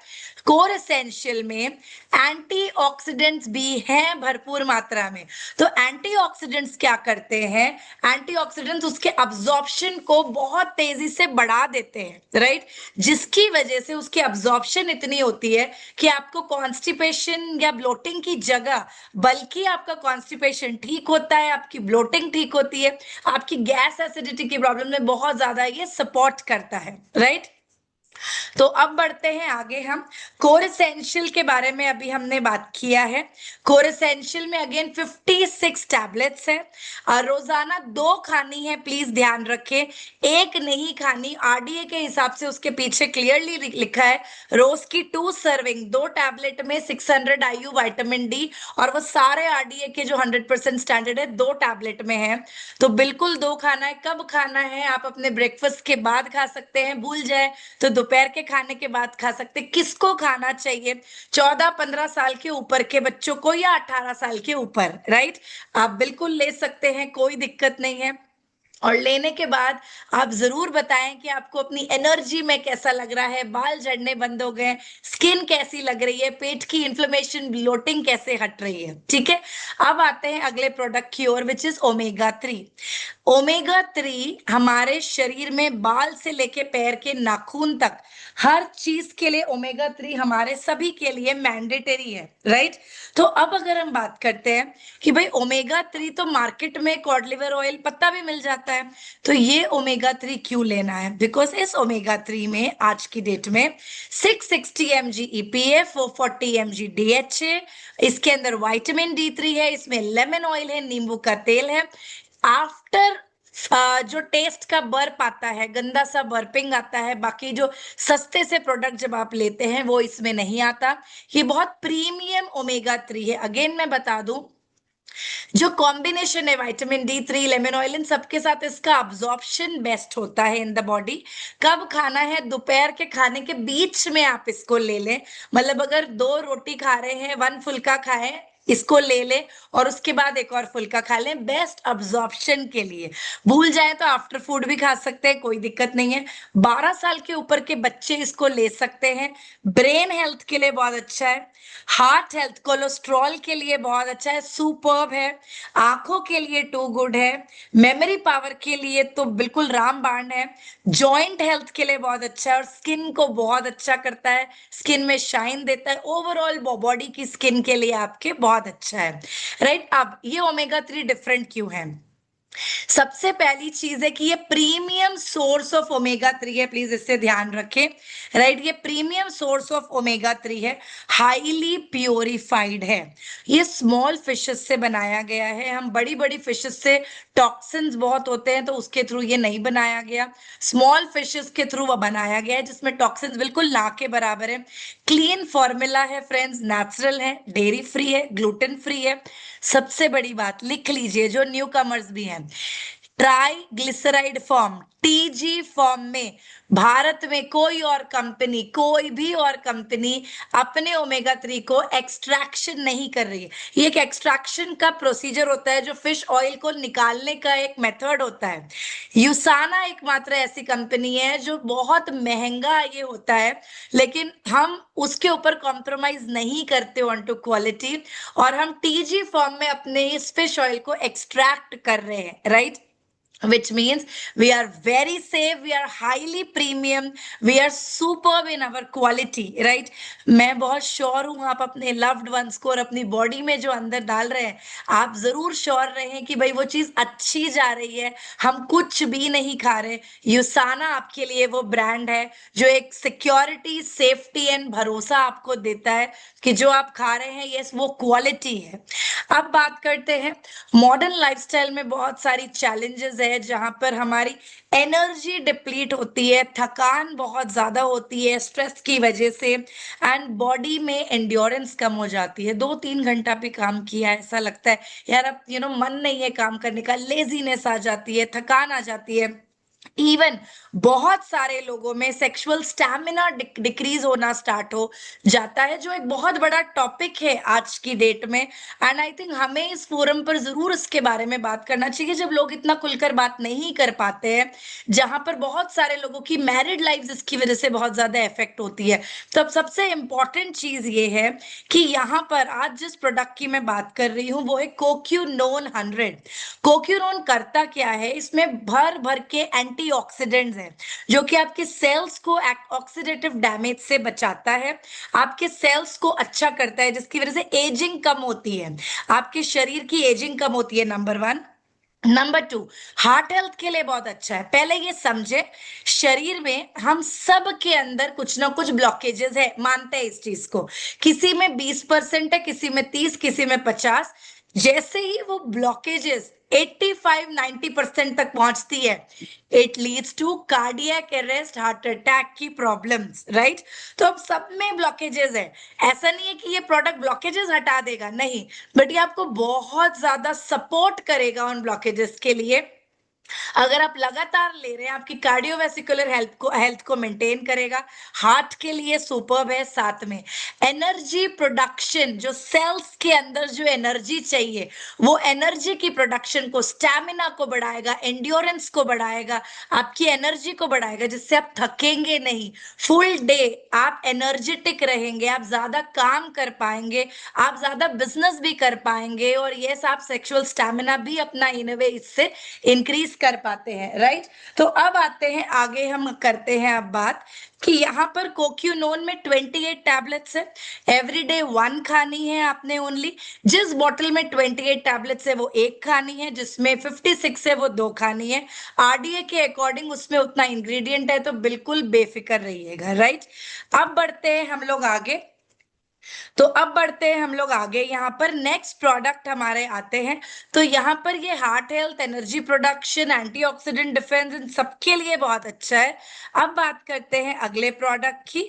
कोर एसेंशियल में एंटीऑक्सीडेंट्स भी हैं भरपूर मात्रा में। तो एंटीऑक्सीडेंट्स क्या करते हैं, एंटीऑक्सीडेंट्स उसके अब्जॉर्प्शन को बहुत तेजी से बढ़ा देते हैं, राइट, जिसकी वजह से उसकी अब्जॉर्प्शन इतनी होती है कि आपको कॉन्स्टिपेशन या ब्लोटिंग की जगह, बल्कि आपका कॉन्स्टिपेशन ठीक होता है, आपकी ब्लोटिंग ठीक होती है, आपकी गैस एसिडिटी की प्रॉब्लम में बहुत ज्यादा ये सपोर्ट करता है, राइट। तो अब बढ़ते हैं आगे हम। कोर एसेंशियल के बारे में अभी हमने बात किया है। कोर एसेंशियल में अगेन 56 टैबलेट्स है, और रोजाना 2 खानी है, प्लीज ध्यान रखें, एक नहीं खानी। आरडीए के हिसाब से उसके पीछे क्लियरली लिखा है रोज की 2 सर्विंग, 2 टैबलेट में 600 IU विटामिन डी, और वो सारे आरडीए के जो 100% स्टैंडर्ड है 2 टैबलेट में है। तो बिल्कुल 2 खाना है। कब खाना है, आप अपने ब्रेकफास्ट के बाद खा सकते हैं, भूल जाए तो दोपहर के खाने के बाद खा सकते। किसको खाना चाहिए, 14-15 साल के ऊपर के बच्चों को या 18 साल के ऊपर, राइट। आप बिल्कुल ले सकते हैं, कोई दिक्कत नहीं है। और लेने के बाद आप जरूर बताएं कि आपको अपनी एनर्जी में कैसा लग रहा है, बाल झड़ने बंद हो गए, स्किन कैसी लग रही है, पेट की इन्फ्लेमेशन ब्लोटिंग कैसे हट रही है, ठीक है। अब आते हैं अगले प्रोडक्ट की ओर, विच इज ओमेगा 3। ओमेगा 3 हमारे शरीर में बाल से लेके पैर के नाखून तक हर चीज के लिए ओमेगा 3 हमारे सभी के लिए मैंडेटरी है, राइट। तो अब अगर हम बात करते हैं कि भाई ओमेगा 3 तो मार्केट में कॉड लिवर ऑयल पत्ता भी मिल जाता है, तो ये ओमेगा 3 क्यों लेना है, बिकॉज इस ओमेगा 3 में आज की डेट में 660 mg EPA, 440 mg DHA, इसके अंदर विटामिन D3 है, इसमें लेमन ऑयल है, नींबू का तेल है। आफ्टर जो टेस्ट का बर्प आता है, गंदा सा बर्पिंग आता है, बाकी जो सस्ते से प्रोडक्ट जब आप लेते हैं वो इसमें नहीं आता। ये बहुत प्रीमियम ओमेगा 3 है। अगेन मैं बता दूं, जो कॉम्बिनेशन है विटामिन D3 लेमन ऑयल, इन सबके साथ इसका अब्जॉर्प्शन बेस्ट होता है इन द बॉडी। कब खाना है, दोपहर के खाने के बीच में आप इसको ले लें, मतलब अगर 2 रोटी खा रहे हैं, 1 फुल्का खाएं, इसको ले ले और उसके बाद एक और फुल्का खा लें, बेस्ट अब्जॉर्प्शन के लिए। भूल जाए तो आफ्टर फूड भी खा सकते हैं, कोई दिक्कत नहीं है। 12 साल के ऊपर के बच्चे इसको ले सकते हैं। ब्रेन हेल्थ के लिए बहुत अच्छा है, हार्ट हेल्थ, कोलेस्ट्रॉल के लिए बहुत अच्छा है, सुपर्ब है। आंखों के लिए टू गुड है, मेमोरी पावर के लिए तो बिल्कुल रामबाण है, जॉइंट हेल्थ के लिए बहुत अच्छा है, और स्किन को बहुत अच्छा करता है, स्किन में शाइन देता है, ओवरऑल बॉडी की स्किन के लिए आपके बहुत अच्छा है, राइट। अब ये ओमेगा 3 डिफरेंट क्यों है, सबसे पहली चीज है कि ये प्रीमियम सोर्स ऑफ ओमेगा 3 है, प्लीज इससे ध्यान रखें, राइट। ये प्रीमियम सोर्स ऑफ ओमेगा 3 है, हाईली प्योरिफाइड है, ये स्मॉल फिशेस से बनाया गया है। हम बड़ी बड़ी फिशेस से टॉक्सिन्स बहुत होते हैं, तो उसके थ्रू ये नहीं बनाया गया, स्मॉल फिशेस के थ्रू वो बनाया गया है, जिसमें टॉक्सिन्स बिल्कुल ना के बराबर है। क्लीन फॉर्मूला है फ्रेंड्स, नेचुरल है, डेयरी फ्री है, ग्लूटेन फ्री है। सबसे बड़ी बात लिख लीजिए, जो न्यू कमर्स भी हैं, ट्राइग्लिसराइड फॉर्म, टीजी फॉर्म में भारत में कोई भी और कंपनी अपने ओमेगा 3 को एक्सट्रैक्शन नहीं कर रही है। ये एक एक्सट्रैक्शन का प्रोसीजर होता है, जो फिश ऑयल को निकालने का एक मेथड होता है। यूसाना एकमात्र ऐसी कंपनी है जो बहुत महंगा ये होता है, लेकिन हम उसके ऊपर कॉम्प्रोमाइज नहीं करते ऑन टू क्वालिटी, और हम टीजी फॉर्म में अपने इस फिश ऑयल को एक्सट्रैक्ट कर रहे हैं, right. which means we are very safe, we are highly premium, we are superb in our quality, right। मैं बहुत श्योर हूं आप अपने लव्ड वंस को और अपनी बॉडी में जो अंदर डाल रहे हैं, आप जरूर श्योर रहें कि भाई वो चीज अच्छी जा रही है, हम कुछ भी नहीं खा रहे। यूसाना आपके लिए वो ब्रांड है जो एक सिक्योरिटी, सेफ्टी एंड भरोसा आपको देता है कि जो आप खा रहे हैं यस वो क्वालिटी है। अब बात करते हैं, मॉडर्न लाइफस्टाइल में बहुत सारी चैलेंजेस है जहां पर हमारी एनर्जी डिप्लीट होती है, थकान बहुत ज्यादा होती है स्ट्रेस की वजह से, एंड बॉडी में एंड्योरेंस कम हो जाती है। 2-3 घंटा भी काम किया है, ऐसा लगता है यार अब मन नहीं है काम करने का, लेजीनेस आ जाती है, थकान आ जाती है। इवन बहुत सारे लोगों में सेक्सुअल स्टैमिना डिक्रीज होना स्टार्ट हो जाता है, जो एक बहुत बड़ा टॉपिक है आज की डेट में। एंड आई थिंक हमें इस फोरम पर जरूर इसके बारे में बात करना चाहिए, जब लोग इतना खुलकर बात नहीं कर पाते हैं, जहां पर बहुत सारे लोगों की मैरिड लाइफ इसकी वजह से बहुत ज्यादा इफेक्ट होती है। तो अब सबसे इंपॉर्टेंट चीज ये है कि यहाँ पर आज जिस प्रोडक्ट की मैं बात कर रही हूँ वो है कोक्यूनोन 100। कोक्यूनोन करता क्या है, इसमें भर भर के एंटीऑक्सीडेंट्स हैं जो कि आपके सेल्स को ऑक्सीडेटिव डैमेज से बचाता है, आपके सेल्स को अच्छा करता है, जिसकी वजह से एजिंग कम होती है, आपके शरीर की एजिंग कम होती है, नंबर 1। नंबर 2, हार्ट हेल्थ के लिए बहुत अच्छा है। पहले ये समझे, शरीर में हम सब के अंदर कुछ ना कुछ ब्लॉकेजेस है, मानते हैं इस चीज को। किसी में 20% है, किसी में 30, किसी में 50। जैसे ही वो ब्लॉकेजेस 85-90% तक पहुंचती है, it leads to cardiac arrest, heart attack की प्रॉब्लम्स, राइट। तो अब सब में ब्लॉकेजेस है, ऐसा नहीं है कि ये प्रोडक्ट ब्लॉकेजेस हटा देगा, नहीं, बट ये आपको बहुत ज्यादा सपोर्ट करेगा उन ब्लॉकेजेस के लिए। अगर आप लगातार ले रहे हैं, आपकी कार्डियोवेस्कुलर हेल्थ को मेंटेन करेगा, हार्ट के लिए सुपर्ब है। साथ में एनर्जी प्रोडक्शन, जो सेल्स के अंदर जो एनर्जी चाहिए, वो एनर्जी की प्रोडक्शन को, स्टैमिना को बढ़ाएगा, एंड्योरेंस को बढ़ाएगा, आपकी एनर्जी को बढ़ाएगा, जिससे आप थकेंगे नहीं, फुल डे आप एनर्जेटिक रहेंगे, आप ज्यादा काम कर पाएंगे, आप ज्यादा बिजनेस भी कर पाएंगे, और यस आप सेक्सुअल स्टैमिना भी अपना इन वे इससे इंक्रीज कर पाते हैं, राइट। तो अब आते हैं आगे, हम करते हैं अब बात कि यहाँ पर कोक्यूनोन में 28 टैबलेट्स है, एवरीडे 1 खानी है आपने ओनली। जिस बॉटल में 28 टैबलेट्स है वो 1 खानी है, जिसमें 56 है वो 2 खानी है। आरडीए के अकॉर्डिंग उसमें उतना इंग्रेडिएंट है, तो बिल्कुल बेफिक्र रहिएगा, राइट। अब बढ़ते हैं हम लोग आगे। तो अब बढ़ते हैं हम लोग आगे, यहाँ पर नेक्स्ट प्रोडक्ट हमारे आते हैं। तो यहाँ पर ये heart health, energy production, antioxidant defence, इन सबके लिए बहुत अच्छा है। अब बात करते हैं अगले प्रोडक्ट की,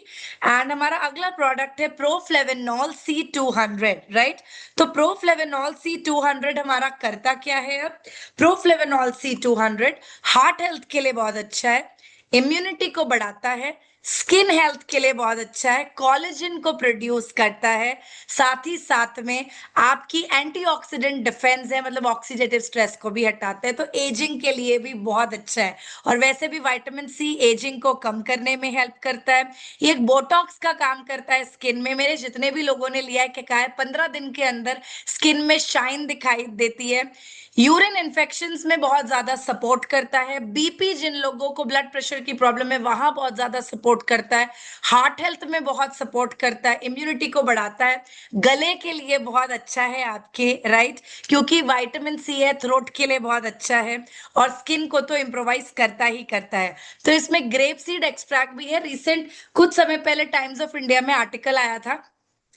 एंड हमारा अगला प्रोडक्ट है प्रोफ्लेवेनॉल C200, राइट। तो प्रोफ्लेवेनॉल C200 हमारा करता क्या है? अब प्रोफ्लेवेनॉल C200 हार्ट हेल्थ के लिए बहुत अच्छा है, इम्यूनिटी को बढ़ाता है, स्किन हेल्थ के लिए बहुत अच्छा है, कोलेजन को प्रोड्यूस करता है, साथ ही साथ में आपकी एंटीऑक्सीडेंट डिफेंस है, मतलब ऑक्सीडेटिव स्ट्रेस को भी हटाता है, तो एजिंग के लिए भी बहुत अच्छा है। और वैसे भी विटामिन सी एजिंग को कम करने में हेल्प करता है। ये एक बोटॉक्स का काम करता है स्किन में। मेरे जितने भी लोगों ने लिया है कि कहा है 15 दिन के अंदर स्किन में शाइन दिखाई देती है। यूरिन इन्फेक्शंस में बहुत ज्यादा सपोर्ट करता है, बीपी जिन लोगों को ब्लड प्रेशर की प्रॉब्लम है वहां बहुत ज्यादा सपोर्ट करता है, हार्ट हेल्थ में बहुत सपोर्ट करता है, इम्यूनिटी को बढ़ाता है, गले के लिए बहुत अच्छा है आपके, राइट, क्योंकि विटामिन सी है, थ्रोट के लिए बहुत अच्छा है, और स्किन को तो इम्प्रोवाइज करता ही करता है। तो इसमें ग्रेप सीड एक्सट्रैक्ट भी है। रिसेंट कुछ समय पहले टाइम्स ऑफ इंडिया में आर्टिकल आया था,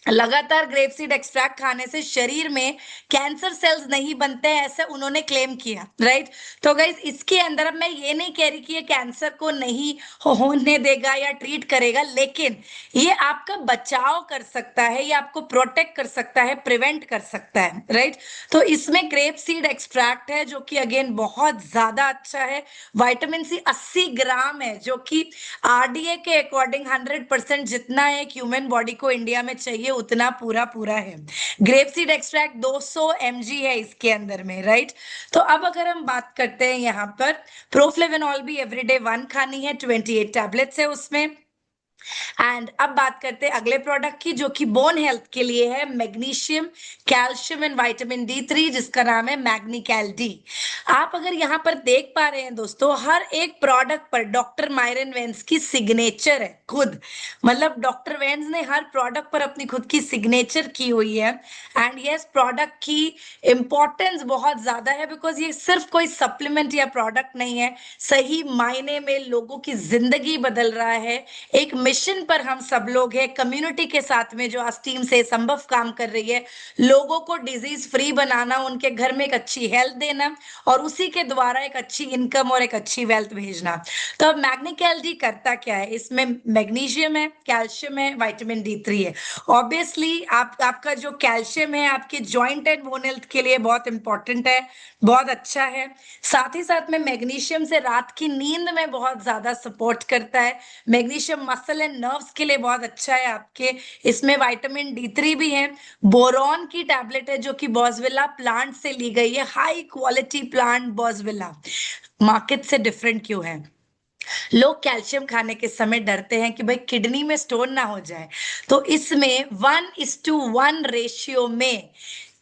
लगातार ग्रेप सीड एक्सट्रैक्ट खाने से शरीर में कैंसर सेल्स नहीं बनते हैं, ऐसा उन्होंने क्लेम किया, राइट। तो गाइस इसके अंदर, अब मैं ये नहीं कह रही कि ये कैंसर को नहीं होने देगा या ट्रीट करेगा, लेकिन ये आपका बचाव कर सकता है, ये आपको प्रोटेक्ट कर सकता है, प्रिवेंट कर सकता है, राइट। तो इसमें ग्रेप सीड एक्सट्रैक्ट है जो कि अगेन बहुत ज्यादा अच्छा है। विटामिन सी 80 ग्राम है, जो कि आरडीए के अकॉर्डिंग 100% जितना है ह्यूमन बॉडी को इंडिया में चाहिए उतना पूरा पूरा है। ग्रेप सीड एक्सट्रैक्ट 200 mg है इसके अंदर में, राइट। तो अब अगर हम बात करते हैं यहाँ पर, प्रोफ्लेवेनॉल भी एवरीडे 1 खानी है, 28 टैबलेट्स है उसमें। एंड अब बात करते हैं अगले प्रोडक्ट की, जो कि बोन हेल्थ के लिए है, magnesium, calcium and vitamin D3, जिसका नाम है मैग्नीकैल डी। आप अगर यहाँ पर देख पा रहे हैं दोस्तों, हर एक प्रोडक्ट पर डॉक्टर मायरन वेंस की सिग्नेचर है खुद, मतलब डॉक्टर वेंस ने हर प्रोडक्ट पर अपनी खुद की सिग्नेचर की हुई है। एंड यस प्रोडक्ट की इंपॉर्टेंस बहुत ज्यादा है, बिकॉज ये सिर्फ कोई सप्लीमेंट या प्रोडक्ट नहीं है, सही मायने में लोगों की जिंदगी बदल रहा है, एक मिशन पर हम सब लोग हैं, कम्युनिटी के साथ में जो आज टीम से संभव काम कर रही है, लोगों को डिजीज फ्री बनाना, उनके घर में एक अच्छी हेल्थ देना और उसी के द्वारा एक अच्छी इनकम और एक अच्छी वेल्थ भेजना। तो अब मैग्नीकैल-डी करता क्या है? इसमें मैग्नीशियम है, कैल्शियम है, विटामिन D3 है। ऑब्वियसली आपका जो कैल्शियम है आपके जॉइंट एंड बोन हेल्थ के लिए बहुत इंपॉर्टेंट है, बहुत अच्छा है। साथ ही साथ में मैग्नीशियम से रात की नींद में बहुत ज्यादा सपोर्ट करता है। मैग्नीशियम मसल एंड नर्व्स के लिए बहुत अच्छा है आपके। इसमें विटामिन D3 भी है। बोरॉन की टैबलेट है जो कि बॉसविला प्लांट से ली गई है, हाई क्वालिटी प्लांट बॉसविला। मार्केट से डिफरेंट क्यों है? लोग कैल्शियम खाने के समय डरते हैं कि भाई किडनी में स्टोन ना हो जाए, तो इसमें 1:1 रेशियो में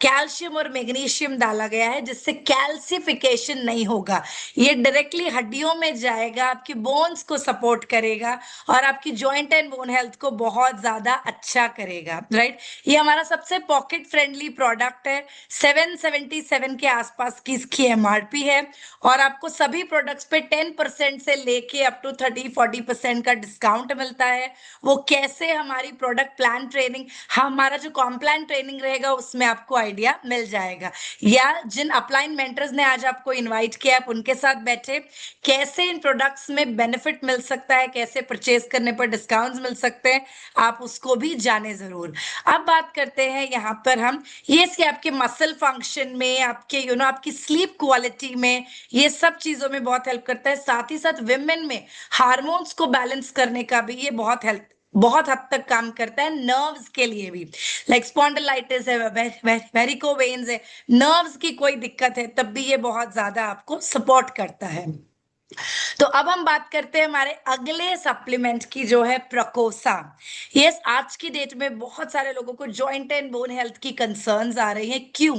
कैल्शियम और मैग्नीशियम डाला गया है जिससे कैल्सिफिकेशन नहीं होगा। ये डायरेक्टली हड्डियों में जाएगा, आपकी बोन्स को सपोर्ट करेगा और आपकी जॉइंट एंड बोन हेल्थ को बहुत ज्यादा अच्छा करेगा, राइट। ये हमारा सबसे पॉकेट फ्रेंडली प्रोडक्ट है। 777 के आसपास की इसकी MRP है और आपको सभी प्रोडक्ट्स पे 10% से लेके अप टू 30-40% का डिस्काउंट मिलता है। वो कैसे? हमारी प्रोडक्ट प्लान ट्रेनिंग, हमारा जो कॉम्प्लान ट्रेनिंग रहेगा उसमें आपको आइडिया मिल जाएगा, या जिन अपलाइन मेंटर्स ने आज आपको इनवाइट किया आप उनके साथ बैठे, कैसे इन प्रोडक्ट्स में बेनिफिट मिल सकता है, कैसे परचेज करने पर डिस्काउंट्स मिल सकते हैं, आप उसको भी जाने जरूर। अब बात करते हैं यहाँ पर हम ये कि आपके मसल फंक्शन में, आपके आपकी स्लीप क्वालिटी में, ये सब चीजों में बहुत हेल्प करता है। साथ ही साथ विमेन में हार्मोन्स को बैलेंस करने का भी ये बहुत हद तक काम करता है। नर्व्स के लिए भी, लाइक स्पॉन्डिलाइटिस है, वेरिकोवेन्स है, नर्व्स की कोई दिक्कत है तब भी ये बहुत ज्यादा आपको सपोर्ट करता है। तो अब हम बात करते हैं हमारे अगले सप्लीमेंट की जो है प्रकोसा। यस, आज की डेट में बहुत सारे लोगों को जॉइंट एंड बोन हेल्थ की कंसर्न्स आ रही हैं। क्यों?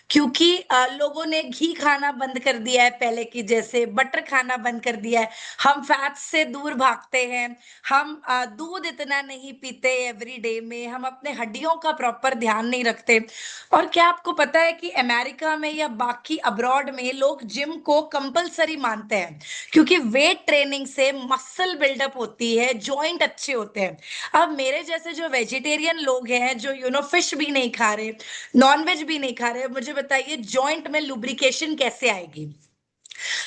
क्योंकि लोगों ने घी खाना बंद कर दिया है, पहले की जैसे बटर खाना बंद कर दिया है, हम फैट से दूर भागते हैं, हम दूध इतना नहीं पीते एवरी डे में, हम अपने हड्डियों का प्रॉपर ध्यान नहीं रखते। और क्या आपको पता है कि अमेरिका में या बाकी अब्रॉड में लोग जिम को कंपलसरी मानते हैं, क्योंकि वेट ट्रेनिंग से मसल बिल्डअप होती है, जॉइंट अच्छे होते हैं। अब मेरे जैसे जो वेजिटेरियन लोग हैं, जो फिश भी नहीं खा रहे, नॉन वेज भी नहीं खा रहे, मुझे बताइए जॉइंट में लुब्रिकेशन कैसे आएगी?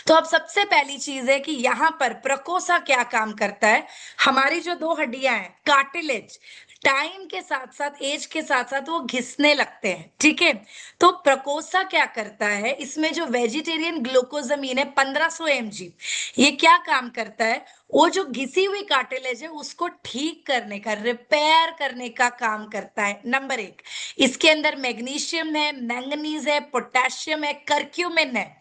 तो अब सबसे पहली चीज है कि यहाँ पर प्रकोसा क्या काम करता है। हमारी जो दो हड्डियां हैं, कार्टिलेज, टाइम के साथ साथ, एज के साथ साथ वो घिसने लगते हैं, ठीक है। तो प्रकोसा क्या करता है, इसमें जो वेजिटेरियन ग्लूकोजामीन है 1500 mg, ये क्या काम करता है, वो जो घिसी हुई कार्टिलेज है उसको ठीक करने का, रिपेयर करने का काम करता है। नंबर 1, इसके अंदर मैग्नीशियम है, मैंगनीज है, पोटेशियम है, करक्यूमिन है।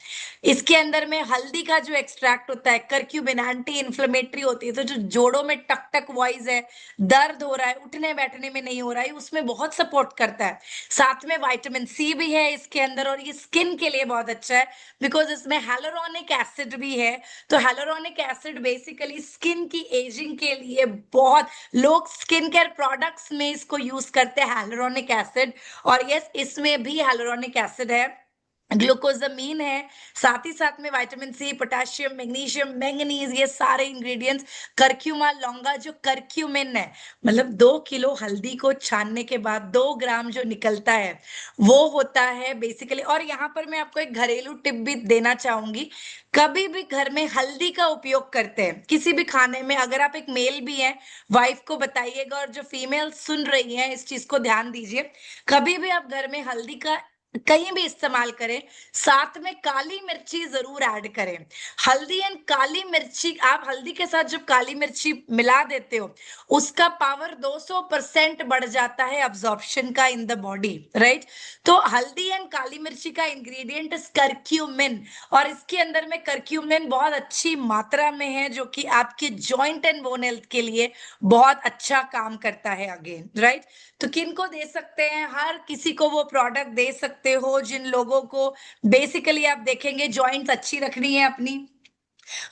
इसके अंदर में हल्दी का जो एक्सट्रैक्ट होता है, करक्यूमिन, एंटी इन्फ्लेमेटरी होती है, तो जो जोड़ों में टक टक वॉइस है, दर्द हो रहा है, उठने बैठने में नहीं हो रहा है, उसमें बहुत सपोर्ट करता है। साथ में विटामिन C भी है इसके अंदर और ये स्किन के लिए बहुत अच्छा है बिकॉज इसमें hyaluronic एसिड भी है। तो hyaluronic एसिड बेसिकली स्किन की एजिंग के लिए, बहुत लोग स्किन केयर प्रोडक्ट्स में इसको यूज करते हैं hyaluronic एसिड, और यस इसमें भी hyaluronic एसिड है, ग्लूकोजामीन है, साथ ही साथ में vitamin C, potassium, magnesium, manganese, ये सारे इंग्रेडिएंट्स, करक्यूमा लॉन्गा, जो करक्यूमिन है, मतलब 2 किलो हल्दी को छानने के बाद 2 ग्राम जो निकलता है वो होता है बेसिकली। और यहाँ पर मैं आपको एक घरेलू टिप भी देना चाहूंगी, कभी भी घर में हल्दी का उपयोग करते हैं किसी भी खाने में, अगर आप एक मेल भी हैं, वाइफ को बताइएगा, और जो फीमेल सुन रही हैं इस चीज को ध्यान दीजिए, कभी भी आप घर में हल्दी का कहीं भी इस्तेमाल करें, साथ में काली मिर्ची जरूर ऐड करें। हल्दी एंड काली मिर्ची, आप हल्दी के साथ जब काली मिर्ची मिला देते हो उसका पावर 200% बढ़ जाता है अब्जॉर्प्शन का इन द बॉडी, राइट। तो हल्दी एंड काली मिर्ची का इंग्रेडिएंट करक्यूमिन, और इसके अंदर में करक्यूमिन बहुत अच्छी मात्रा में है जो कि आपके जॉइंट एंड बोन हेल्थ के लिए बहुत अच्छा काम करता है अगेन, राइट। तो किन को दे सकते हैं? हर किसी को वो प्रोडक्ट दे सकते हो जिन लोगों को बेसिकली आप देखेंगे जॉइंट्स अच्छी रखनी है अपनी,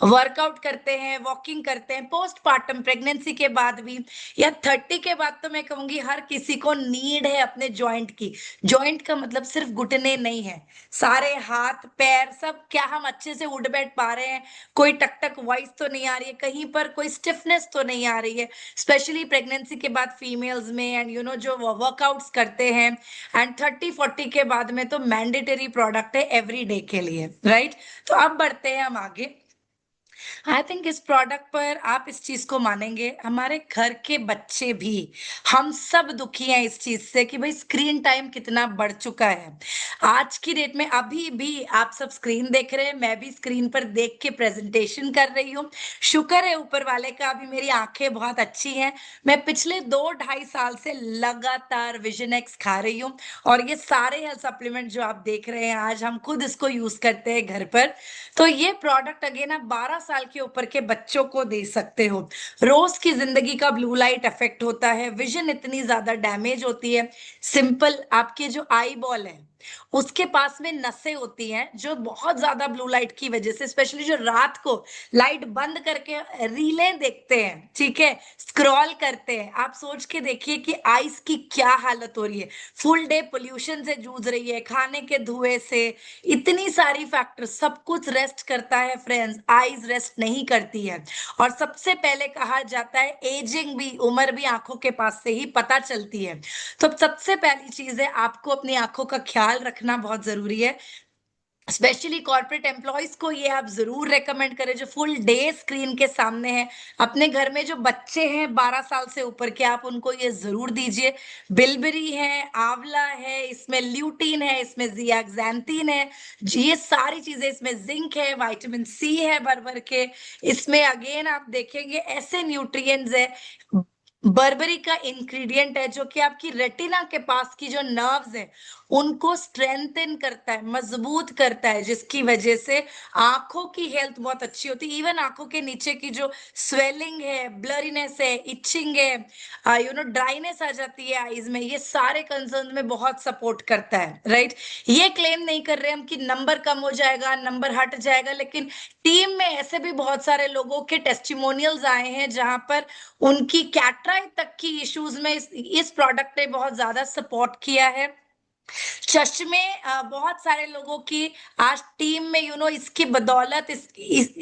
वर्कआउट करते हैं, वॉकिंग करते हैं, पोस्टपार्टम प्रेगनेंसी के बाद भी, या 30 के बाद तो मैं कहूंगी हर किसी को नीड है अपने जॉइंट की। जॉइंट का मतलब सिर्फ घुटने नहीं है, सारे हाथ पैर सब। क्या हम अच्छे से उठ बैठ पा रहे हैं? कोई टक टक वॉइस तो नहीं आ रही है कहीं पर, कोई स्टिफनेस तो नहीं आ रही है? स्पेशली प्रेगनेंसी के बाद फीमेल्स में, एंड जो वर्कआउट्स करते हैं, एंड 30-40 के बाद में तो मैंडेटरी प्रोडक्ट है एवरी डे के लिए, राइट? तो अब बढ़ते हैं हम आगे। आई थिंक इस प्रोडक्ट पर आप इस चीज को मानेंगे, हमारे घर के बच्चे भी, हम सब दुखी हैं इस चीज से कि भाई स्क्रीन टाइम कितना बढ़ चुका है आज की डेट में। अभी भी आप सब स्क्रीन देख रहे हैं, मैं भी स्क्रीन पर देख के प्रेजेंटेशन कर रही हूँ। शुक्र है ऊपर वाले का, अभी मेरी आंखें बहुत अच्छी हैं। मैं पिछले 2-2.5 साल से लगातार विजन एक्स खा रही हूँ, और ये सारे हेल्थ सप्लीमेंट जो आप देख रहे हैं आज, हम खुद इसको यूज करते हैं घर पर। तो ये प्रोडक्ट अगेन आप 12 साल के ऊपर के बच्चों को दे सकते हो। रोज की जिंदगी का ब्लू लाइट इफेक्ट होता है, विजन इतनी ज्यादा डैमेज होती है। सिंपल, आपके जो आई बॉल है उसके पास में नसें होती हैं जो बहुत ज्यादा ब्लू लाइट की वजह से, स्पेशली जो रात को लाइट बंद करके रीलें देखते हैं, ठीक है, स्क्रॉल करते हैं, आप सोच के देखिए कि आईज की क्या हालत हो रही है। फुल डे पोल्यूशन से जूझ रही है, खाने के धुएं से, इतनी सारी फैक्टर, सब कुछ रेस्ट करता है फ्रेंड्स, आईज रेस्ट नहीं करती है। और सबसे पहले कहा जाता है एजिंग भी, उम्र भी आंखों के पास से ही पता चलती है। तो सबसे पहली चीज है, आपको अपनी आंखों का ख्याल रखना बहुत जरूरी है। स्पेशली कॉर्पोरेट एम्प्लॉयज को ये आप जरूर रेकमेंड करें जो फुल डे स्क्रीन के सामने हैं। अपने घर में जो बच्चे हैं 12 साल से ऊपर के, आप उनको ये जरूर दीजिए। बिलबेरी है, आंवला है, इसमें ल्यूटीन है, इसमें जियाक्सैंथीन है, ये सारी चीजें, इसमें जिंक है, विटामिन सी है भर भर के। इसमें अगेन आप देखेंगे ऐसे न्यूट्रिएंट्स है। बर्बरी का इंग्रेडिएंट है जो कि आपकी रेटिना के पास की जो नर्व्स है उनको स्ट्रेंथन करता है, मजबूत करता है, जिसकी वजह से आंखों की हेल्थ बहुत अच्छी होती है। इवन आंखों के नीचे की जो स्वेलिंग है, ब्लरीनेस है, इचिंग है, ड्राइनेस आ जाती है आईज में, ये सारे कंसर्न में बहुत सपोर्ट करता है, राइट? ये क्लेम नहीं कर रहे हम कि नंबर कम हो जाएगा, नंबर हट जाएगा, लेकिन टीम में ऐसे भी बहुत सारे लोगों के टेस्टिमोनियल्स आए हैं जहां पर उनकी कैटराइट तक की इश्यूज में इस प्रोडक्ट ने बहुत ज्यादा सपोर्ट किया है। चश्मे, बहुत सारे लोगों की आज टीम में इसकी बदौलत, इस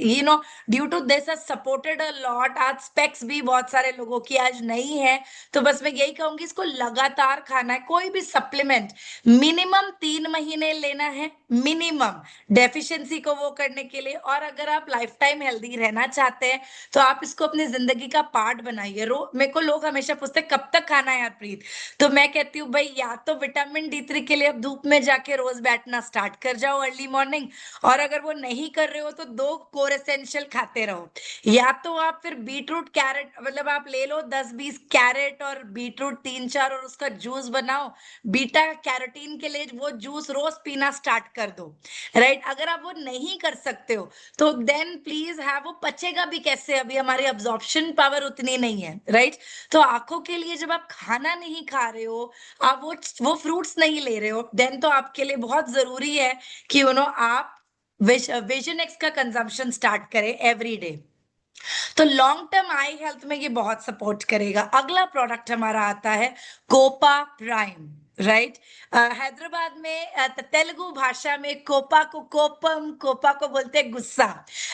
due to this has supported a lot. आज स्पेक्स भी बहुत सारे लोगों की आज नहीं है। तो बस मैं यही कहूंगी, इसको लगातार खाना है। कोई भी सप्लीमेंट मिनिमम 3 महीने लेना है, मिनिमम, डेफिशिएंसी को वो करने के लिए। और अगर आप लाइफ टाइम हेल्दी रहना चाहते हैं तो आप इसको अपनी जिंदगी का पार्ट बनाइए। मेरे को लोग हमेशा पूछते हैं कब तक खाना है यार प्रीत, तो मैं कहती हूँ भाई, या तो विटामिन D3 के लिए अब धूप में जाके रोज बैठना स्टार्ट कर जाओ अर्ली मॉर्निंग, और अगर वो नहीं कर रहे हो तो 2 कोर एसेंशियल खाते रहो। या तो आप फिर बीटरूट कैरेट, मतलब आप ले लो 10-20 कैरेट और बीटरूट 3-4 और उसका जूस बनाओ, बीटा कैरोटीन के लिए वो जूस रोज पीना स्टार्ट कर दो, राइट? अगर आप वो नहीं कर सकते हो तो देन प्लीज है, वो पचेगा भी कैसे, अभी हमारी अब्जॉर्प्शन पावर उतनी नहीं है, राइट? तो आंखों के लिए जब आप खाना नहीं खा रहे हो, आप वो फ्रूट्स नहीं ले रहे हो, देन तो आपके लिए बहुत जरूरी है कि आप विजन एक्स का कंजम्पशन स्टार्ट करें एवरी डे। तो लॉन्ग टर्म आई हेल्थ में ये बहुत सपोर्ट करेगा। अगला प्रोडक्ट हमारा आता है कोपा प्राइम, राइट? हैदराबाद में तेलुगु भाषा में कोपा को कोपम, कोपा को बोलते हैं गुस्सा,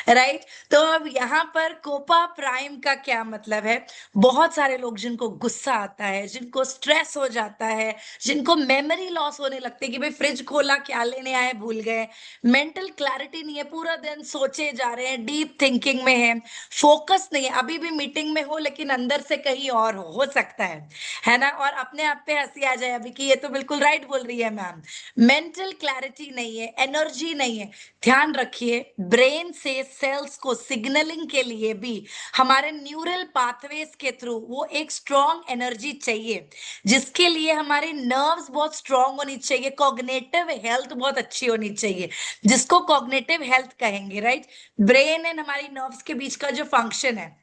राइट? तो अब यहाँ पर कोपा प्राइम का क्या मतलब है? बहुत सारे लोग जिनको गुस्सा आता है, जिनको स्ट्रेस हो जाता है, जिनको मेमोरी लॉस होने लगती है कि भाई फ्रिज खोला क्या लेने आए भूल गए, मेंटल क्लैरिटी नहीं है, पूरा दिन सोचे जा रहे हैं, डीप थिंकिंग में है, फोकस नहीं है, अभी भी मीटिंग में हो लेकिन अंदर से कहीं और हो सकता है ना? और अपने आप पे हंसी आ जाए अभी कि ये तो बिल्कुल राइट बोल रही है मैम। मेंटल क्लैरिटी नहीं है, एनर्जी नहीं है। ध्यान रखिए, ब्रेन से सेल्स को सिग्नलिंग के लिए भी हमारे न्यूरल पाथवेज के थ्रू वो एक स्ट्रॉन्ग एनर्जी चाहिए, जिसके लिए हमारी नर्व्स बहुत स्ट्रॉन्ग होनी चाहिए, कॉग्निटिव हेल्थ बहुत अच्छी होनी चाहिए, जिसको कॉग्निटिव हेल्थ कहेंगे, राइट? ब्रेन एंड हमारी नर्व्स के बीच का जो फंक्शन है,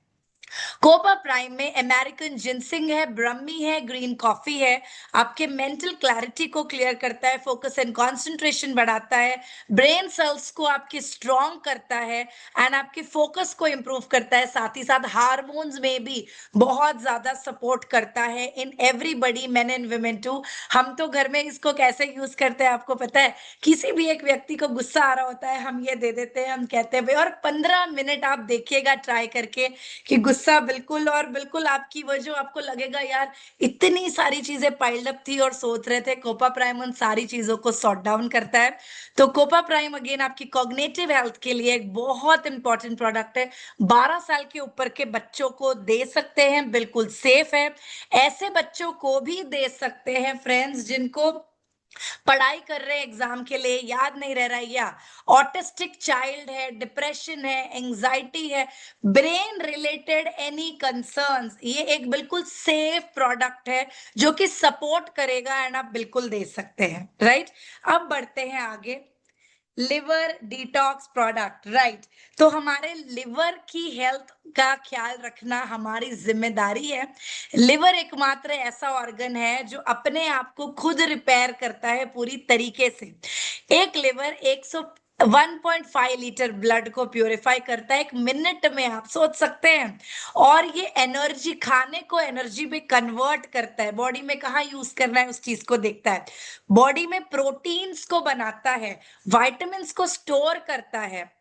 कोपा प्राइम में अमेरिकन जिनसिंग है, ब्रह्मी है, ग्रीन कॉफी है। आपके मेंटल क्लैरिटी को क्लियर करता है, फोकस एंड कंसंट्रेशन बढ़ाता है, ब्रेन सेल्स को आपकी स्ट्रांग करता है एंड आपके फोकस को इंप्रूव करता है। साथ ही साथ हार्मोन्स में भी बहुत ज्यादा सपोर्ट करता है in everybody, men and women too. हम तो घर में इसको कैसे यूज करते हैं आपको पता है? किसी भी एक व्यक्ति को गुस्सा आ रहा होता है, हम ये दे देते हैं, हम कहते हैं भाई, और 15 मिनट आप देखिएगा ट्राई करके कि गुस्सा बिल्कुल और बिल्कुल आपकी वो जो आपको लगेगा यार इतनी सारी चीजें पाइल्ड अप थी और सोच रहे थे, कोपा प्राइम उन सारी चीजों को सॉर्ट डाउन करता है। तो कोपा प्राइम अगेन आपकी कॉग्निटिव हेल्थ के लिए एक बहुत इंपॉर्टेंट प्रोडक्ट है। 12 साल के ऊपर के बच्चों को दे सकते हैं, बिल्कुल सेफ है। ऐसे बच्चों को भी दे सकते हैं फ्रेंड्स जिनको पढ़ाई कर रहे हैं एग्जाम के लिए, याद नहीं रह रहा है, या ऑटिस्टिक चाइल्ड है, डिप्रेशन है, एंजाइटी है, ब्रेन रिलेटेड एनी कंसर्न्स, ये एक बिल्कुल सेफ प्रोडक्ट है जो कि सपोर्ट करेगा एंड आप बिल्कुल दे सकते हैं, राइट। अब बढ़ते हैं आगे। Liver detox product, right. तो हमारे लिवर की हेल्थ का ख्याल रखना हमारी जिम्मेदारी है। लिवर एकमात्र ऐसा ऑर्गन है जो अपने आप को खुद रिपेयर करता है पूरी तरीके से। एक लिवर 1.5 लीटर ब्लड को प्यूरिफाई करता है 1 मिनट में, आप सोच सकते हैं। और ये एनर्जी, खाने को एनर्जी में कन्वर्ट करता है, बॉडी में कहाँ यूज करना है उस चीज को देखता है, बॉडी में प्रोटीन्स को बनाता है, विटामिन्स को स्टोर करता है।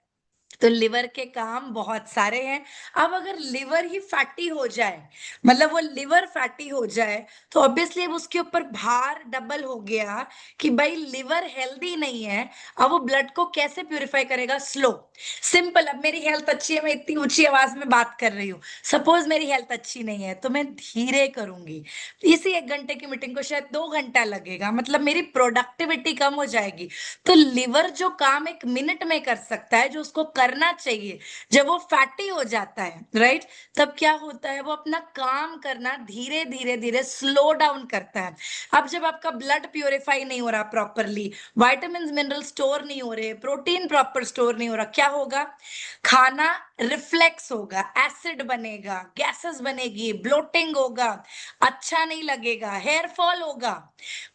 तो लिवर के काम बहुत सारे हैं। अब अगर लिवर ही फैटी हो जाए, मतलब वो लिवर फैटी हो जाए, तो ऑब्वियसली अब उसके ऊपर भार डबल हो गया कि भाई लिवर हेल्दी नहीं है। अब वो ब्लड को कैसे प्यूरिफाई करेगा? Slow, simple. अब मेरी हेल्थ अच्छी है, मैं इतनी ऊंची आवाज में बात कर रही हूँ, सपोज मेरी हेल्थ अच्छी नहीं है तो मैं धीरे करूंगी। इसी 1 घंटे की मीटिंग को शायद 2 घंटा लगेगा, मतलब मेरी प्रोडक्टिविटी कम हो जाएगी। तो लिवर जो काम 1 मिनट में कर सकता है, जो उसको करना चाहिए, जब वो फैटी हो जाता है, राइट, तब क्या होता है, वो अपना काम करना धीरे धीरे धीरे स्लो डाउन करता है। अब जब आपका ब्लड प्यूरिफाई नहीं हो रहा प्रॉपरली, विटामिन मिनरल स्टोर नहीं हो रहे, प्रोटीन प्रॉपर स्टोर नहीं हो रहा, क्या होगा? खाना रिफ्लेक्स होगा, एसिड बनेगा, गैसेस बनेगी, ब्लोटिंग होगा, अच्छा नहीं लगेगा, हेयर फॉल होगा,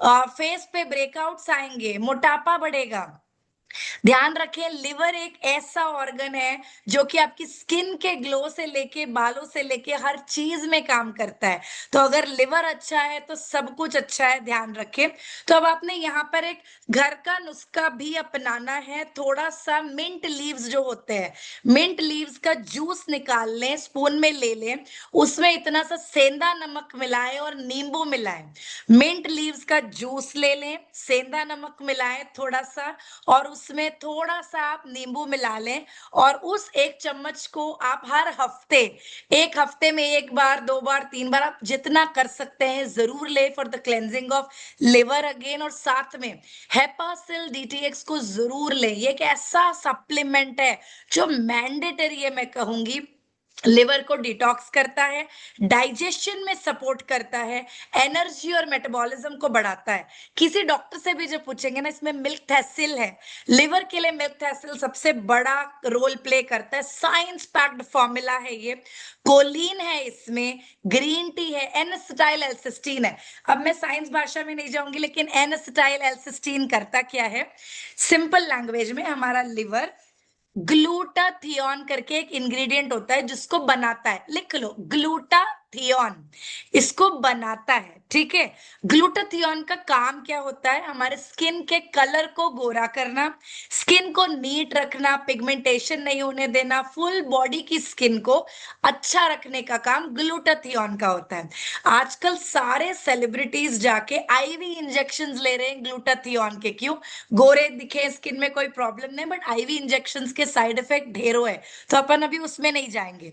फेस पे ब्रेकआउट्स आएंगे, मोटापा बढ़ेगा। ध्यान रखें, लिवर एक ऐसा ऑर्गन है जो कि आपकी स्किन के ग्लो से लेके बालों से लेके हर चीज में काम करता है। तो अगर लिवर अच्छा है तो सब कुछ अच्छा है, ध्यान रखें। तो अब आपने यहाँ पर एक घर का नुस्खा भी अपनाना है। थोड़ा सा मिंट लीव्स जो होते हैं, मिंट लीव्स का जूस निकाल लें, स्पून में ले लें, उसमें इतना सा सेंधा नमक मिलाएं और नींबू मिलाएं। मिंट लीव्स का जूस ले लें, सेंधा नमक मिलाएं थोड़ा सा, और उसमें थोड़ा सा आप नींबू मिला लें, और उस 1 चम्मच को आप हर हफ्ते, 1 हफ्ते में 1 बार, 2 बार, 3 बार, आप जितना कर सकते हैं जरूर ले for the cleansing of liver again. और साथ में हेपासिल डीटीएक्स को जरूर लें। ये एक ऐसा सप्लीमेंट है जो मैंडेटरी है, मैं कहूंगी। लिवर को डिटॉक्स करता है, डाइजेशन में सपोर्ट करता है, एनर्जी और मेटाबॉलिज्म को बढ़ाता है। किसी डॉक्टर से भी जब पूछेंगे ना, इसमें मिल्क थैसिल है, लिवर के लिए मिल्क थैसिल सबसे बड़ा रोल प्ले करता है, साइंस पैक्ड फॉर्मूला है ये। कोलिन है इसमें, ग्रीन टी है, एन एसिटाइल एल्सिस्टीन है। अब मैं साइंस भाषा में नहीं जाऊंगी, लेकिन एन एसिटाइल एल्सिस्टीन करता क्या है, सिंपल लैंग्वेज में, हमारा लिवर ग्लूटाथियोन करके एक इंग्रेडिएंट होता है जिसको बनाता है, लिख लो, ग्लूटाथियोन इसको बनाता है, ठीक है। ग्लूटाथियोन का काम क्या होता है? हमारे स्किन के कलर को गोरा करना, स्किन को नीट रखना, पिगमेंटेशन नहीं होने देना, फुल बॉडी की स्किन को अच्छा रखने का काम ग्लूटाथियोन का होता है। आजकल सारे सेलिब्रिटीज जाके आईवी इंजेक्शंस ले रहे हैं ग्लूटाथियोन के, क्यों? गोरे दिखे, स्किन में कोई प्रॉब्लम नहीं, बट आईवी इंजेक्शंस के साइड इफेक्ट ढेरों है, तो अपन अभी उसमें नहीं जाएंगे।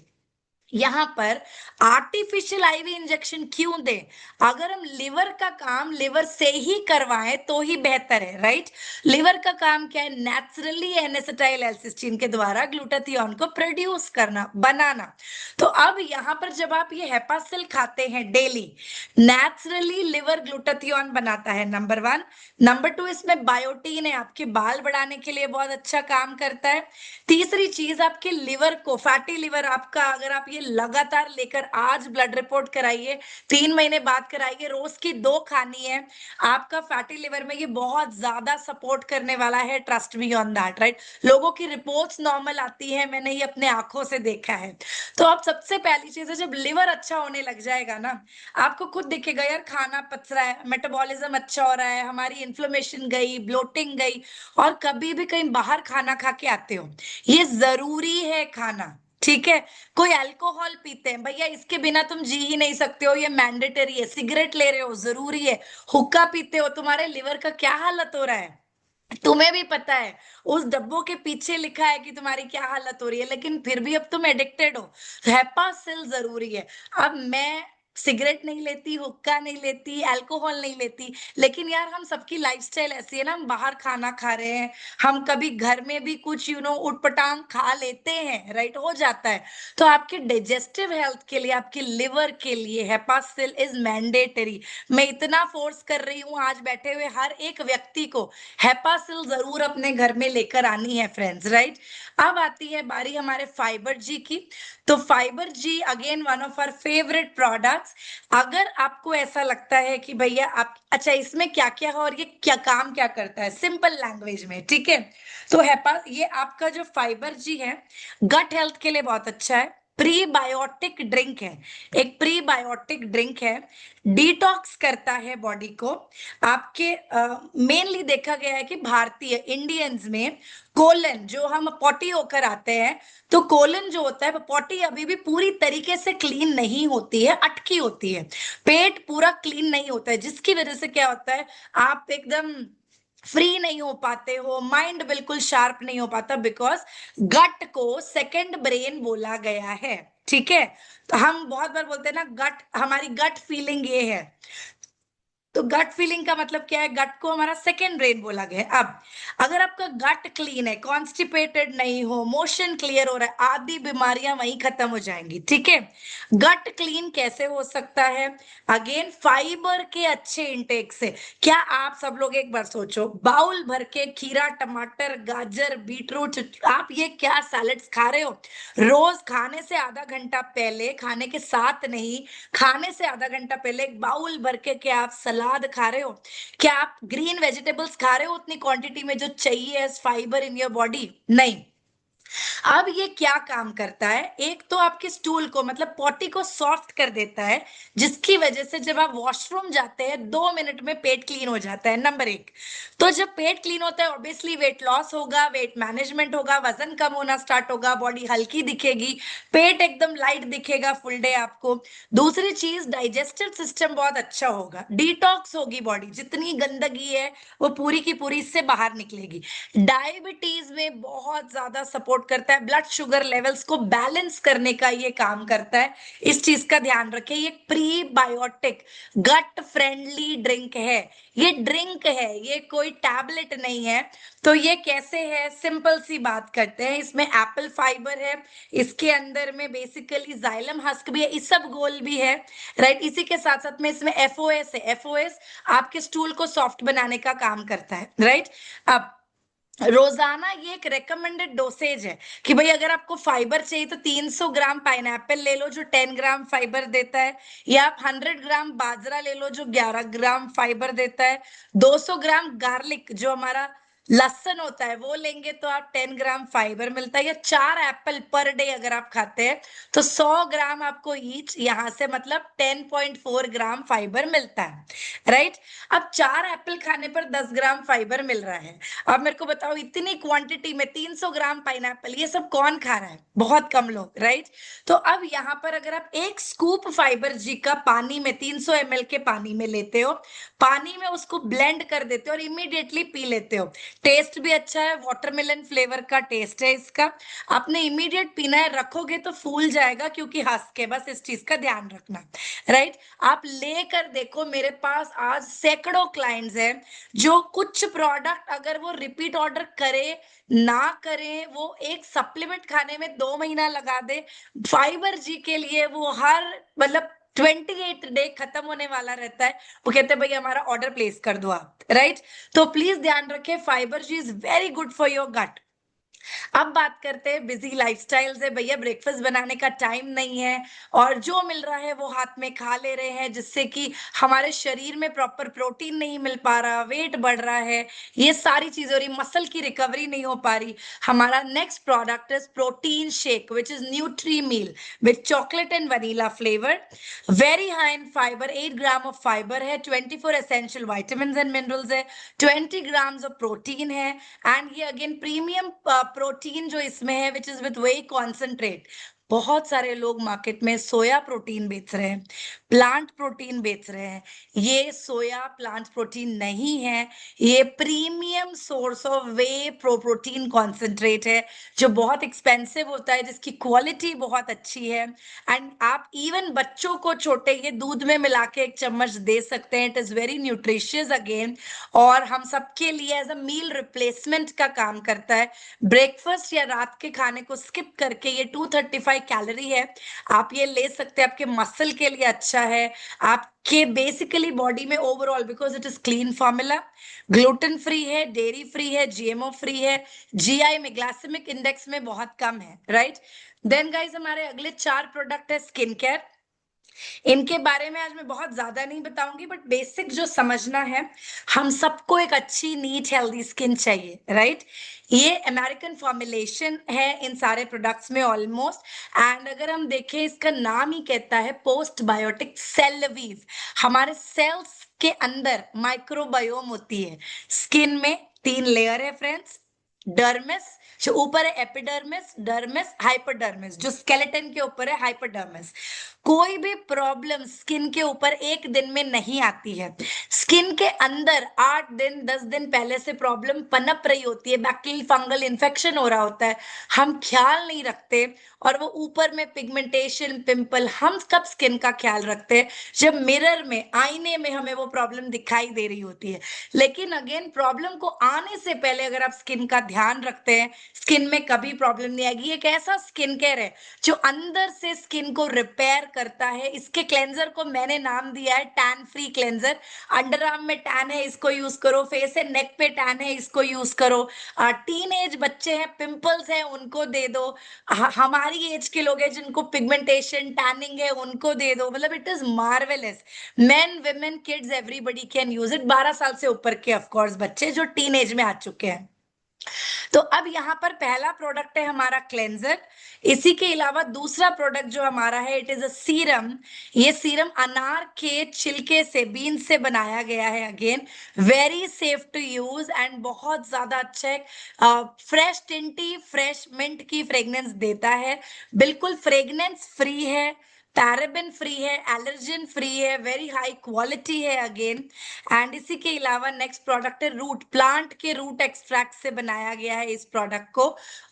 यहां पर आर्टिफिशियल आईवी इंजेक्शन क्यों दें? अगर हम लिवर का काम लिवर से ही करवाएं तो ही बेहतर है, राइट। लिवर का काम क्या है? नेचुरली एनेसिटाइल एल्सिस्टीन के द्वारा ग्लूटाथियोन को प्रोड्यूस करना, बनाना। तो अब यहां पर जब आप ये हेपासिल खाते हैं डेली, नेचुरली लिवर ग्लूटाथियोन बनाता है, नंबर 1। नंबर 2, इसमें बायोटीन है, आपके बाल बढ़ाने के लिए बहुत अच्छा काम करता है। तीसरी चीज, आपके लिवर को, फैटी लिवर आपका, अगर आप ये लगातार लेकर आज ब्लड रिपोर्ट कराइए, 3 महीने बाद कराइए, रोज की 2 खानी है। आपका फैटी लिवर में ये बहुत ज्यादा सपोर्ट करने वाला है, trust me on that, right. लोगों की रिपोर्ट्स नॉर्मल आती है, मैंने ये अपने आंखों से देखा है। तो अब सबसे पहली चीज है, जब लिवर अच्छा होने लग जाएगा ना, आपको खुद दिखेगा यार, खाना पच रहा है, मेटाबॉलिज्म अच्छा हो रहा है, हमारी इन्फ्लेमेशन गई, ब्लोटिंग गई। और कभी भी कहीं बाहर खाना खा के आते हो, ये जरूरी है खाना, ठीक है। कोई अल्कोहल पीते हैं, भैया इसके बिना तुम जी ही नहीं सकते हो, ये मैंडेटरी है। सिगरेट ले रहे हो, जरूरी है। हुक्का पीते हो, तुम्हारे लिवर का क्या हालत हो रहा है, तुम्हें भी पता है। उस डब्बों के पीछे लिखा है कि तुम्हारी क्या हालत हो रही है, लेकिन फिर भी अब तुम एडिक्टेड हो। हेपासिल जरूरी है। अब मैं सिगरेट नहीं लेती, हुक्का नहीं लेती, अल्कोहल नहीं लेती, लेकिन यार हम सबकी लाइफस्टाइल ऐसी है ना, हम बाहर खाना खा रहे हैं, हम कभी घर में भी कुछ उटपटांग खा लेते हैं, राइट, हो जाता है। तो आपके डाइजेस्टिव हेल्थ के लिए, आपके लिवर के लिए हेपासिल इज मैंडेटरी। मैं इतना फोर्स कर रही हूं आज बैठे हुए हर एक व्यक्ति को, हेपासिल जरूर अपने घर में लेकर आनी है फ्रेंड्स, राइट। अब आती है बारी हमारे फाइबर जी की। तो fibre G again one of our favourite products. अगर आपको ऐसा लगता है कि भैया आप, अच्छा इसमें क्या क्या है और ये क्या काम क्या करता है, सिंपल लैंग्वेज में, ठीक है। तो ये आपका जो फाइबर जी है, गट हेल्थ के लिए बहुत अच्छा है। प्रीबायोटिक ड्रिंक है, एक प्रीबायोटिक ड्रिंक है, डिटॉक्स करता है बॉडी को। आपके मेनली देखा गया है कि भारतीय इंडियंस में कोलन, जो हम पॉटी होकर आते हैं, तो कोलन जो होता है, पॉटी अभी भी पूरी तरीके से क्लीन नहीं होती है, अटकी होती है। पेट पूरा क्लीन नहीं होता है, जिसकी वजह से क्या होता है, आप एकदम फ्री नहीं हो पाते हो, माइंड बिल्कुल शार्प नहीं हो पाता, बिकॉज गट को सेकंड ब्रेन बोला गया है, ठीक है। तो हम बहुत बार बोलते हैं ना, गट, हमारी गट फीलिंग ये है। तो गट फीलिंग का मतलब क्या है, गट को हमारा सेकेंड ब्रेन बोला गया है। अब अगर आपका गट क्लीन है, कॉन्स्टिपेटेड नहीं हो, मोशन क्लियर हो रहा है, आदि बीमारियां वहीं खत्म हो जाएंगी, ठीक है। गट क्लीन कैसे हो सकता है, अगेन फाइबर के अच्छे इंटेक से। क्या आप सब लोग एक बार सोचो, बाउल भर के खीरा, टमाटर, गाजर, बीटरूट, आप ये क्या सैलेड्स खा रहे हो। रोज खाने से आधा घंटा पहले, खाने के साथ नहीं, खाने से आधा घंटा पहले एक बाउल भर के क्या आप सलाद खा रहे हो, क्या आप ग्रीन वेजिटेबल्स खा रहे हो उतनी क्वांटिटी में जो चाहिए as fibre in your body, नहीं। अब ये क्या काम करता है, एक तो आपके स्टूल को, मतलब पॉटी को सॉफ्ट कर देता है, जिसकी वजह से जब आप वॉशरूम जाते हैं 2 मिनट में पेट क्लीन हो जाता है, नंबर 1। तो जब पेट क्लीन होता है, ऑब्वियसली वेट लॉस होगा, वेट मैनेजमेंट होगा, वजन कम होना स्टार्ट होगा, बॉडी हल्की दिखेगी, पेट एकदम लाइट दिखेगा फुल डे आपको। दूसरी चीज, डाइजेस्टिव सिस्टम बहुत अच्छा होगा, डिटॉक्स होगी बॉडी, जितनी गंदगी है वो पूरी की पूरी इससे बाहर निकलेगी। डायबिटीज में बहुत ज्यादा सपोर्ट करता है, ब्लड शुगर लेवल्स को बैलेंस करने का ये काम करता है। इस चीज का ध्यान रखें, ये प्रीबायोटिक गट फ्रेंडली ड्रिंक है, ये ड्रिंक है, ये कोई टैबलेट नहीं है। तो ये कैसे है, सिंपल सी बात करते हैं, इसमें एप्पल फाइबर है, इसके अंदर में बेसिकली जाइलम हस्क भी है, इसबगोल भी है, राइट। इसी के साथ साथ में इसमें एफओएस है, एफओएस आपके स्टूल को सॉफ्ट बनाने का काम करता है, राइट। अब रोजाना ये एक रेकमेंडेड डोसेज है कि भाई अगर आपको फाइबर चाहिए तो 300 ग्राम पाइनएप्पल ले लो जो 10 ग्राम फाइबर देता है, या आप 100 ग्राम बाजरा ले लो जो 11 ग्राम फाइबर देता है, 200 ग्राम गार्लिक जो हमारा लहसुन होता है वो लेंगे तो आप 10 ग्राम फाइबर मिलता है, या 4 एप्पल पर डे अगर आप खाते हैं तो 100 ग्राम आपको ईच, यहां से मतलब 10.4 ग्राम फाइबर मिलता है, राइट। अब 4 एप्पल खाने पर 10 ग्राम फाइबर मिल रहा है। अब मेरे को बताओ, इतनी क्वांटिटी में 300 ग्राम पाइनएप्पल, ये सब कौन खा रहा है, बहुत कम लोग, राइट। तो अब यहाँ पर अगर आप एक स्कूप फाइबर जी का पानी में, 300 ml के पानी में लेते हो, पानी में उसको ब्लेंड कर देते हो और इमीडिएटली पी लेते हो, टेस्ट भी अच्छा है, वाटरमेलन फ्लेवर का टेस्ट है इसका। आपने इमीडिएट पीना है, रखोगे तो फूल जाएगा, क्योंकि हंस के, बस इस चीज का ध्यान रखना, राइट। आप लेकर देखो, मेरे पास आज सैकड़ों क्लाइंट्स हैं जो कुछ प्रोडक्ट अगर वो रिपीट ऑर्डर करे ना करे, वो एक सप्लीमेंट खाने में 2 महीना लगा दे, फाइबर जी के लिए वो हर, मतलब 28 डे खत्म होने वाला रहता है, वो कहते हैं भाई हमारा ऑर्डर प्लेस कर दो आप, राइट। तो प्लीज ध्यान रखें, fibre G is very good for your gut. अब बात करते हैं बिजी लाइफस्टाइल से। भैया ब्रेकफास्ट बनाने का टाइम नहीं है और जो मिल रहा है वो हाथ में खा ले रहे हैं, जिससे कि हमारे शरीर में प्रॉपर प्रोटीन नहीं मिल पा रहा, वेट बढ़ रहा है, ये सारी चीजें हो रही, मसल की रिकवरी नहीं हो पा रही। हमारा next product is protein shake which is nutri meal with chocolate and vanilla flavour, very high in fibre, 8 gram of fibre है, 24 एसेंशियल वाइटामिन एंड मिनरल्स है, 20 ग्राम्स ऑफ प्रोटीन है, एंड ये अगेन प्रीमियम प्रोटीन जो इसमें है which is with whey concentrate. बहुत सारे लोग मार्केट में सोया प्रोटीन बेच रहे हैं, प्लांट प्रोटीन बेच रहे हैं। ये सोया प्लांट प्रोटीन नहीं है, ये premium source of way protein concentrate है, जो बहुत एक्सपेंसिव होता है, जिसकी क्वालिटी बहुत अच्छी है। एंड आप इवन बच्चों को छोटे ये दूध में मिला के 1 चम्मच दे सकते हैं। It is very nutritious again, और हम सबके लिए एज अ मील रिप्लेसमेंट का काम करता है। ब्रेकफास्ट या रात के खाने को स्किप करके ये 235 कैलोरी है, आप ये ले सकते हैं, आपके मसल के लिए अच्छा है, आपके बेसिकली बॉडी में overall, because it is clean formula, gluten free है, डेयरी फ्री है, जीएमओ फ्री है, जीआई में ग्लाइसेमिक इंडेक्स में बहुत कम है, राइट। देन गाइस हमारे अगले 4 प्रोडक्ट है स्किन केयर। इनके बारे में आज मैं बहुत ज्यादा नहीं बताऊंगी, बट बेसिक जो समझना है, हम सबको एक अच्छी नीट हेल्दी स्किन चाहिए, राइट। ये अमेरिकन फॉर्मुलेशन है इन सारे प्रोडक्ट्स में ऑलमोस्ट, एंड अगर हम देखें इसका नाम ही कहता है पोस्ट बायोटिक सेल वीव। हमारे सेल्स के अंदर माइक्रोबायोम होती है। स्किन में 3 लेयर है फ्रेंड्स। डर्मिस जो ऊपर है, एपिडर्मिस, डर्मिस, हाइपोडर्मिस, जो स्केलेटन के ऊपर है हाइपोडर्मिस। कोई भी प्रॉब्लम स्किन के ऊपर एक दिन में नहीं आती है। स्किन के अंदर 8 दिन 10 दिन पहले से प्रॉब्लम पनप रही होती है, बैक्टीरियल फंगल इन्फेक्शन हो रहा होता है, हम ख्याल नहीं रखते, और वो ऊपर में पिगमेंटेशन, पिंपल। हम कब स्किन का ख्याल रखते हैं? जब मिरर में, आईने में हमें वो प्रॉब्लम दिखाई दे रही होती है। लेकिन अगेन प्रॉब्लम को आने से पहले अगर आप स्किन का ध्यान रखते हैं, स्किन में कभी प्रॉब्लम नहीं आएगी। एक ऐसा स्किन केयर है जो अंदर से स्किन को रिपेयर करता है। इसके क्लेंजर को मैंने नाम दिया है tan free cleanser. Under arm में टैन है, इसको यूज करो। फेस एंड नेक पे टैन है, इसको यूज करो। टीन एज बच्चे हैं, पिंपल्स हैं, उनको दे दो। हमारी एज के लोग हैं जिनको पिगमेंटेशन, टैनिंग है, उनको दे दो। मतलब it is marvellous. Main, women, kids, everybody can use it. 12 साल से ऊपर के ऑफकोर्स बच्चे जो टीन एज में आ चुके हैं। तो अब यहाँ पर पहला प्रोडक्ट है हमारा क्लेंजर। इसी के अलावा दूसरा प्रोडक्ट जो हमारा है, इट इज अ सीरम। ये सीरम अनार के छिलके से, बीन से बनाया गया है। Again very safe to use and बहुत ज्यादा अच्छा है। फ्रेश टिंटी, फ्रेश मिंट की फ्रेग्रेंस देता है, बिल्कुल फ्रेग्रेंस फ्री है, पैराबेन फ्री है, एलर्जन फ्री है, वेरी हाई क्वालिटी है अगेन। एंड इसी के अलावा नेक्स्ट प्रोडक्ट है रूट, प्लांट के रूट एक्सट्रैक्ट से बनाया गया है इस प्रोडक्ट को।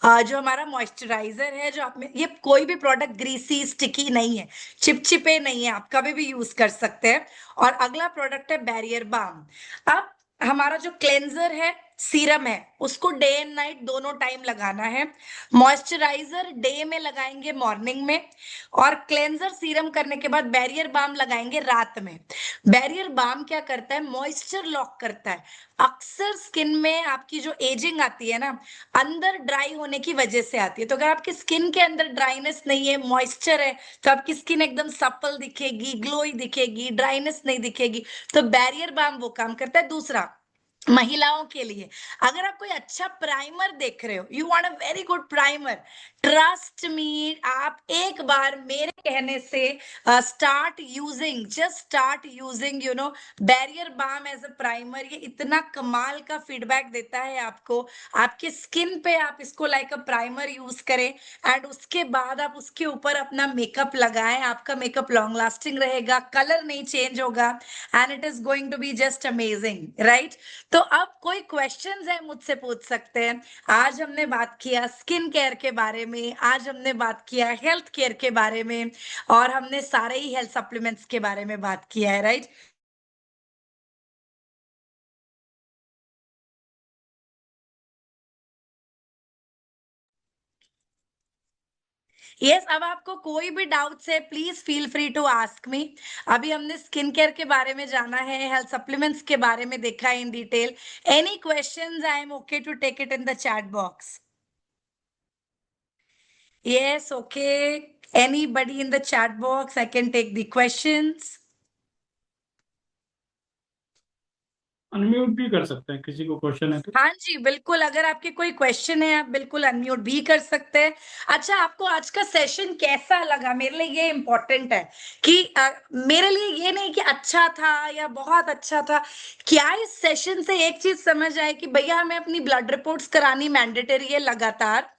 जो हमारा मॉइस्चराइजर है, जो आप में, ये कोई भी प्रोडक्ट ग्रीसी स्टिकी नहीं है, चिपचिपे नहीं है, आप कभी भी यूज कर सकते हैं। और अगला प्रोडक्ट है बैरियर बाम। अब हमारा जो क्लेंजर है, सीरम है, उसको डे एंड नाइट दोनों टाइम लगाना है। मॉइस्चराइजर डे में लगाएंगे, मॉर्निंग में, और क्लेंजर सीरम करने के बाद बैरियर बाम लगाएंगे रात में। बैरियर बाम क्या करता है? मॉइस्चर लॉक करता है। अक्सर स्किन में आपकी जो एजिंग आती है ना, अंदर ड्राई होने की वजह से आती है। तो अगर आपकी स्किन के अंदर ड्राइनेस नहीं है, मॉइस्चर है, तो आपकी स्किन एकदम सप्पल दिखेगी, ग्लोई दिखेगी, ड्राइनेस नहीं दिखेगी। तो बैरियर बाम वो काम करता है। दूसरा, महिलाओं के लिए, अगर आप कोई अच्छा प्राइमर देख रहे हो, you want a very good primer, trust me, आप एक बार मेरे कहने से start using, just start using barrier balm as a primer. ये इतना कमाल का फीडबैक देता है आपको, आपके स्किन पे। आप इसको लाइक अ प्राइमर यूज करें, एंड उसके बाद आप उसके ऊपर अपना मेकअप लगाएं। आपका मेकअप लॉन्ग लास्टिंग रहेगा, कलर नहीं चेंज होगा, and it is going to be just amazing, right. तो अब कोई क्वेश्चंस है मुझसे पूछ सकते हैं। आज हमने बात किया स्किन केयर के बारे में, आज हमने बात किया हेल्थ केयर के बारे में, और हमने सारे ही हेल्थ सप्लीमेंट्स के बारे में बात किया है, राइट। यस, अब आपको कोई भी डाउट्स है, please feel free to ask me. अभी हमने स्किन केयर के बारे में जाना है, हेल्थ सप्लीमेंट्स के बारे में देखा है in detail. Any questions, I am okay to take it in the chat box. Yes, okay. Anybody in the chat box? I can take the questions. Unmute भी कर सकते हैं, किसी को क्वेश्चन है तो। हाँ जी, बिल्कुल, अगर आपके कोई क्वेश्चन है आप बिल्कुल अनम्यूट भी कर सकते हैं। अच्छा, आपको आज का सेशन कैसा लगा? मेरे लिए ये इम्पोर्टेंट है कि मेरे लिए ये नहीं कि अच्छा था या बहुत अच्छा था। क्या इस सेशन से एक चीज समझ आए कि भैया हमें अपनी ब्लड रिपोर्ट्स करानी मैंडेटरी है लगातार,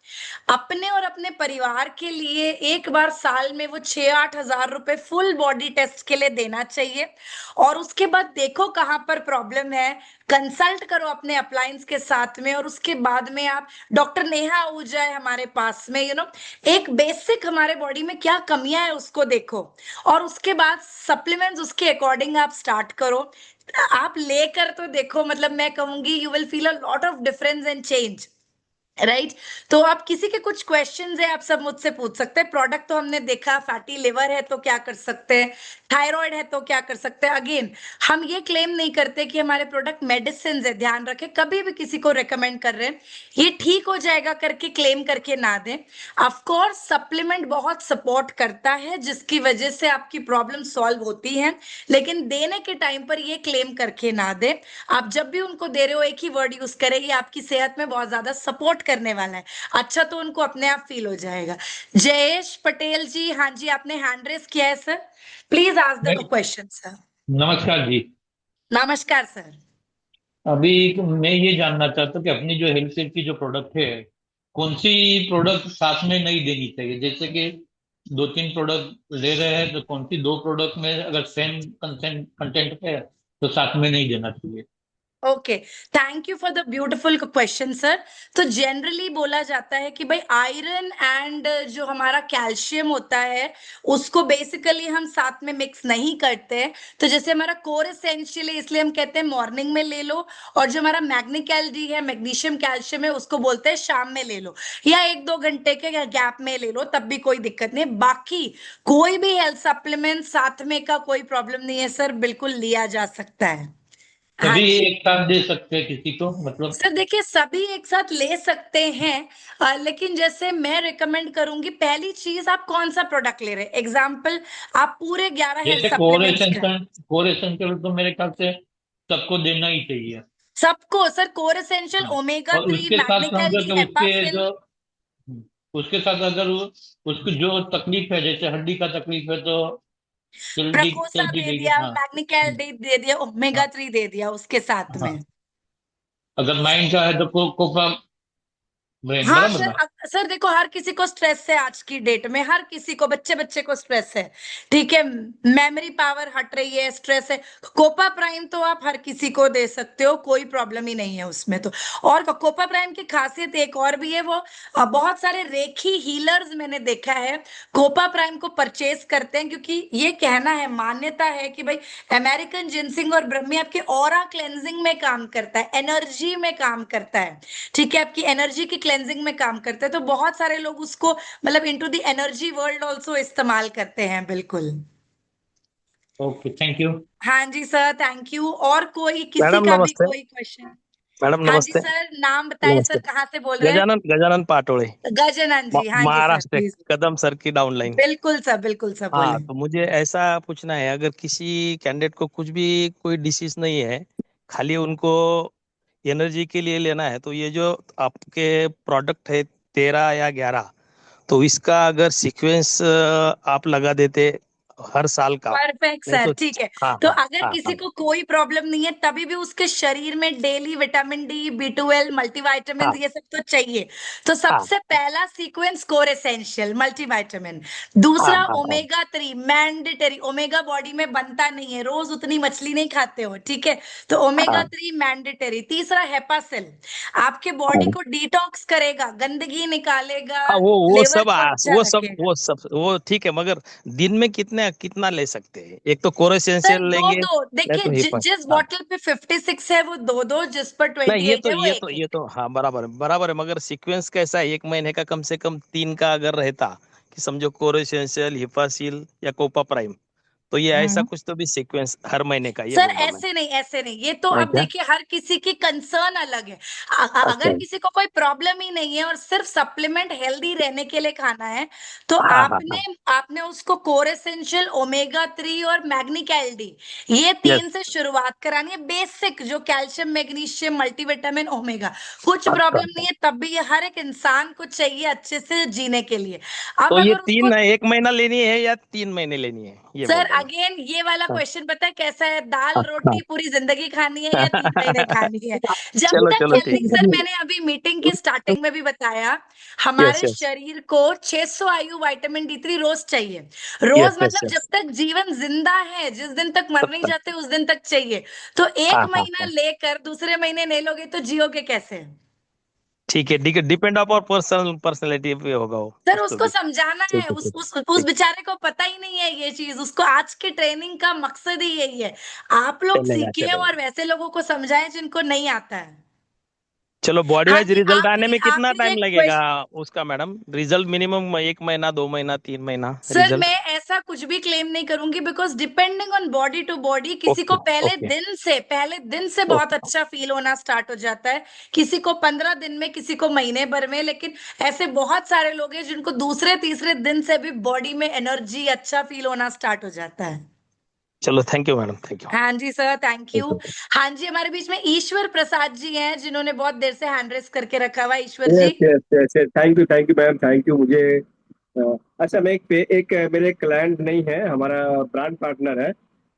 अपने और अपने परिवार के लिए एक बार साल में वो 6-8 हज़ार रुपए फुल बॉडी टेस्ट के लिए देना चाहिए, और उसके बाद देखो कहाँ पर प्रॉब्लम है, कंसल्ट करो अपने अप्लायंस के साथ में, और उसके बाद में आप डॉक्टर नेहा आहूजा है हमारे पास में, एक बेसिक हमारे बॉडी में क्या कमियां है उसको देखो, और उसके बाद सप्लीमेंट्स उसके अकॉर्डिंग आप स्टार्ट करो। आप लेकर तो देखो, मतलब मैं कहूंगी you will feel a lot of difference and change, right. तो आप किसी के कुछ क्वेश्चंस है आप सब मुझसे पूछ सकते हैं। प्रोडक्ट तो हमने देखा, फैटी लिवर है तो क्या कर सकते हैं, थायराइड है तो क्या कर सकते हैं। अगेन, हम ये क्लेम नहीं करते कि हमारे प्रोडक्ट मेडिसिन है, ध्यान रखें, कभी भी किसी को रेकमेंड कर रहे हैं ये ठीक हो जाएगा करके क्लेम करके ना दें। ऑफ कोर्स सप्लीमेंट बहुत सपोर्ट करता है जिसकी वजह से आपकी प्रॉब्लम सॉल्व होती है, लेकिन देने के टाइम पर ये क्लेम करके ना दें। आप जब भी उनको दे रहे हो एक ही वर्ड यूज करें, ये आपकी सेहत में बहुत ज्यादा सपोर्ट करने वाला है, अच्छा तो उनको अपने आप फील हो जाएगा। जयेश पटेल जी, हाँ जी, आपने हैंड रेस किया है सर, प्लीज आस्क द नहीं, क्वेश्चन सर। नमस्कार जी। नमस्कार सर। अभी मैं ये जानना चाहता हूँ कि अपनी जो हेल्थ सेफ की जो प्रोडक्ट है, कौन सी प्रोडक्ट साथ में नहीं देनी चाहिए। जैसे कि दो तीन प्रोडक्ट ले रहे हैं तो कौन सी दो प्रोडक्ट में अगर सेम कंटेंट कंटेंट है तो साथ में नहीं देना चाहिए। Okay, thank you for the beautiful question sir. तो जनरली बोला जाता है कि भाई आयरन एंड जो हमारा कैल्शियम होता है उसको बेसिकली हम साथ में मिक्स नहीं करते हैं। तो जैसे हमारा कोर एसेंशियल है इसलिए हम कहते हैं मॉर्निंग में ले लो, और जो हमारा मैग्नीकैल डी है, मैग्नीशियम कैल्शियम है, उसको बोलते हैं शाम में ले लो, या 1-2 घंटे के गैप में ले लो, तब भी कोई दिक्कत नहीं। बाकी कोई भी हेल्थ सप्लीमेंट साथ में का कोई प्रॉब्लम नहीं है सर, बिल्कुल लिया जा सकता है। हाँ सभी जी एक साथ दे सकते हैं किसी को, मतलब। सर, देखिए सभी एक साथ ले सकते हैं, लेकिन जैसे मैं रिकमेंड करूंगी, पहली चीज आप कौन सा प्रोडक्ट ले रहे हैं। एग्जाम्पल, आप पूरे 11 हेल्थ जैसे सप्लीमेंट्स का, कोर एसेंशियल तो मेरे ख्याल से सबको देना ही चाहिए। सबको सर, कोर एसेंशियल, हाँ, ओमेगा और 3, उसके साथ मैग्नीकैल समझो डी, कि हेपाफिल। उसके साथ अगर उसकी जो तकलीफ है, जैसे हड्डी का तकलीफ है तो प्रकोसा चल दी दे देगी। दिया, हाँ। मैग्नीकैल डी दे दिया, ओमेगा हाँ। 3 दे दिया उसके साथ हाँ, में। अगर माइंड का है तो कोपा ब्रेन, हाँ बराबर सर, ना। सर देखो हर किसी को स्ट्रेस है आज की डेट में, हर किसी को, बच्चे बच्चे को स्ट्रेस है, ठीक है, मेमोरी पावर हट रही है, स्ट्रेस है। कोपा प्राइम तो आप हर किसी को दे सकते हो, कोई प्रॉब्लम ही नहीं है उसमें तो। और कोपा प्राइम की खासियत एक और भी है, वो बहुत सारे रेखी हीलर्स मैंने देखा है कोपा प्राइम को परचेज करते हैं, क्योंकि ये कहना है, मान्यता है कि भाई अमेरिकन जिनसिंग और ब्रह्मी आपके ऑरा क्लेंजिंग में काम करता है, एनर्जी में काम करता है, ठीक है, आपकी एनर्जी की क्लेंजिंग में काम करता है। तो बहुत सारे लोग उसको मतलब into the energy world also इस्तेमाल करते हैं, बिल्कुल। Okay, thank you. हाँ जी सर, थैंक यू। और कोई, किसी मैडम का भी नमस्ते। कोई क्वेश्चन? मैडम हाँ जी नमस्ते। सर, नाम बताएं नमस्ते। सर, कहाँ से बोल रहे हैं? गजानन गजानन पाटोळे। गजानन जी, हाँ जी sir, Maharashtra, please. Kadam sir की डाउनलाइन। बिल्कुल सर, बिल्कुल सर, हाँ, बोले। तो मुझे ऐसा पूछना है, अगर किसी कैंडिडेट को कुछ भी कोई डिसीज नहीं है, खाली उनको एनर्जी के लिए लेना है, तो ये जो आपके प्रोडक्ट है 13 या 11, तो इसका अगर सीक्वेंस आप लगा देते हर साल का, परफेक्ट नहीं सर, तो। ठीक है। हाँ तो हाँ अगर हाँ किसी हाँ को कोई प्रॉब्लम नहीं है तभी भी उसके शरीर में daily vitamin D, B12, multivitamin, हाँ ये सब तो चाहिए। तो हाँ सबसे पहला सीक्वेंस कोर एसेंशियल मल्टीविटामिन, हाँ दूसरा हाँ हाँ ओमेगा 3 मैंडेटरी, ओमेगा बॉडी में बनता नहीं है, रोज उतनी मछली नहीं खाते हो, ठीक है, तो हाँ ओमेगा 3 मैंडेटरी। तीसरा हेपासिल, आपके बॉडी हाँ। को डिटॉक्स करेगा, गंदगी निकालेगा, हाँ, लिवर को अच्छा रखेगा। वो ठीक है, मगर दिन में कितने कितना ले सकते हैं? एक तो कोर सर एसेंशियल दो लेंगे, दो नहीं देखिए, तो हिपर। जिस हाँ, बॉटल पे 56 है वो दो दो, जिस पर नहीं, 28 है वो एक ये एक। तो हाँ, बराबर है, मगर सीक्वेंस कैसा है? एक महीने का कम से कम 3 का अगर रहता, कि समझो कोर एसेंशियल, हिफासिल या कोपा प्राइम, तो ये ऐसा हम्म। कुछ तो भी सीक्वेंस हर महीने का, ये सर बोल रहा हूँ मैं। ऐसे नहीं, ये तो अब क्या? देखिए हर किसी की कंसर्न अलग है। अच्छा। अगर किसी को कोई प्रॉब्लम ही नहीं है और सिर्फ सप्लीमेंट हेल्दी रहने के लिए खाना है, तो हाँ हाँ आपने हाँ। आपने उसको कोर एसेंशियल, ओमेगा 3 और मैग्नीक एलडी, ये यस। 3 से शुरुआत करानी है। बेसिक जो कैल्शियम, मैग्नीशियम, मल्टीविटामिन, ओमेगा, कुछ अच्छा प्रॉब्लम अच्छा। नहीं है, तब भी ये हर एक इंसान को चाहिए अच्छे से जीने के लिए। अब तो ये अगर उसको, 1 महीना लेनी है या 3 महीने लेनी है, ये सर बोल रहा हूँ अगेन ये वाला मैं। क्वेश्चन पता है कैसा है, दाल हाँ रोटी पूरी जिंदगी खानी है या 3 महीने हाँ। खानी है? जब चलो तक चलो ठीक हेल्दी, सर है। मैंने अभी मीटिंग की स्टार्टिंग में भी बताया, यस हमारे यस शरीर को 600 IU विटामिन D3 रोज चाहिए। यस रोज यस मतलब यस। जब तक जीवन जिंदा है, जिस दिन तक मर तब नहीं तक। जाते उस दिन तक चाहिए। तो हाँ एक हाँ महीना हाँ। लेकर दूसरे महीने नहीं लोगे तो जियोगे कैसे? ठीक है, डिपेंड अपॉन पर्सनैलिटी पे होगा वो, सर कुछ तो उसको भी। समझाना ठीक है, है ठीक उस ठीक। बेचारे को पता ही नहीं है ये चीज। उसको आज की ट्रेनिंग का मकसद ही यही है, आप लोग चलेगा सीखिए चलेगा। और वैसे लोगों को समझाएं जिनको नहीं आता है। चलो, बॉडी हाँ वाइज जी, रिजल्ट आने आखिरी में कितना आखिरी टाइम एक लगेगा क्वेश्चन। उसका मैडम? रिजल्ट मिनिमम 1 महीना, 2 महीना, 3 महीना सर मैं रिजल्ट? ऐसा कुछ भी क्लेम नहीं करूंगी, because depending on body to body, किसी को ओके ओके पहले दिन से बहुत ओके। अच्छा फील होना स्टार्ट हो जाता है, किसी को 15 दिन में, किसी को महीने भर में, लेकिन ऐसे बहुत सारे लोग हैं जिनको दूसरे तीसरे दिन से भी बॉडी में एनर्जी, अच्छा फील होना स्टार्ट हो जाता है। चलो, thank you madam, thank you. हाँ जी सर, थैंक यू। हाँ जी, हमारे बीच में ईश्वर प्रसाद जी हैं जिन्होंने बहुत देर से हैंड रेस करके रखा हुआ है। Ishwar ji. Yes yes yes yes, thank you ma'am, thank you. मुझे अच्छा, मैं मेरे क्लाइंट नहीं है, हमारा ब्रांड पार्टनर है।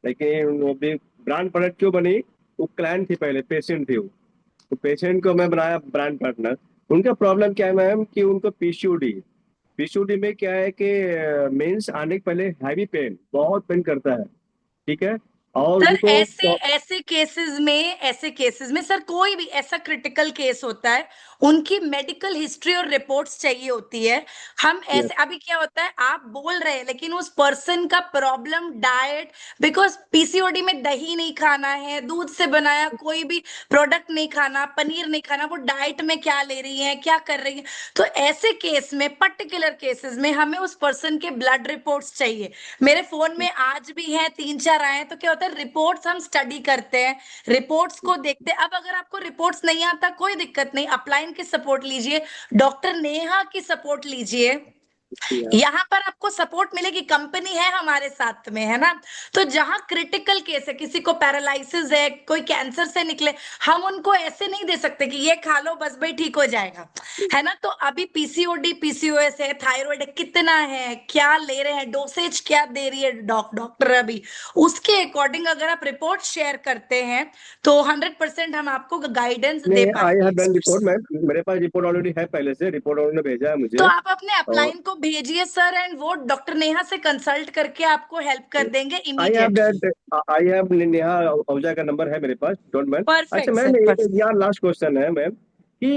लेकिन वो भी ब्रांड पार्टनर क्यों बनी? वो क्लाइंट थी, पहले पेशेंट थी वो। तो पेशेंट को मैं बनाया ब्रांड पार्टनर। उनका प्रॉब्लम क्या है मैम कि उनको पीसीओडी। पीसीओडी में क्या है कि मेंस आने के पहले हैवी पेन, बहुत पेन करता है। ठीक है। और सर उनको ऐसे ऐसे केसेस में सर, कोई भी ऐसा क्रिटिकल केस होता है, उनकी मेडिकल हिस्ट्री और रिपोर्ट्स चाहिए होती है। हम यस ऐसे, अभी क्या होता है, आप बोल रहे हैं लेकिन उस पर्सन का प्रॉब्लम डाइट, बिकॉज पीसीओडी में दही नहीं खाना है, दूध से बनाया कोई भी प्रोडक्ट नहीं खाना, पनीर नहीं खाना, वो डाइट में क्या ले रही है, क्या कर रही है। तो ऐसे केस में, पर्टिकुलर केसेस में, हमें उस पर्सन के ब्लड रिपोर्ट्स चाहिए। मेरे फोन में आज भी हैं 3-4 आए हैं। तो क्या होता है, रिपोर्ट्स हम स्टडी करते हैं, रिपोर्ट्स को देखते हैं। अब अगर आपको रिपोर्ट्स नहीं आता, कोई दिक्कत नहीं, अपलाइन की सपोर्ट लीजिए, डॉक्टर नेहा की सपोर्ट लीजिए। यहाँ पर आपको सपोर्ट मिलेगी, कंपनी है हमारे साथ में, है ना। तो जहां क्रिटिकल केस है, किसी को पैरालिसिस है, कोई कैंसर से निकले, हम उनको ऐसे नहीं दे सकते कि ये खा लो बस भाई ठीक हो जाएगा, है ना। तो अभी पीसीओडी, पीसीओएस है, थायराइड है, कितना है, क्या ले रहे हैं, डोसेज क्या दे रही है डॉक्टर, अभी उसके अकॉर्डिंग अगर आप रिपोर्ट शेयर करते हैं तो 100% हम आपको गाइडेंस दे नहीं, आई हैव पाएंगे। डन रिपोर्ट मैम, मेरे पास रिपोर्ट ऑलरेडी है, पहले से रिपोर्ट उन्होंने भेजा है तो मुझे। आप अपने और अपलाइन को भेजिए सर, एंड वो डॉक्टर नेहा से कंसल्ट करके आपको हेल्प कर देंगे I have immediately. That, I have Neha Ojha का नंबर है मेरे पास, डोंट मैम। अच्छा परफेक्ट मैम, सर, परफेक्ट। यार लास्ट क्वेश्चन है मैम कि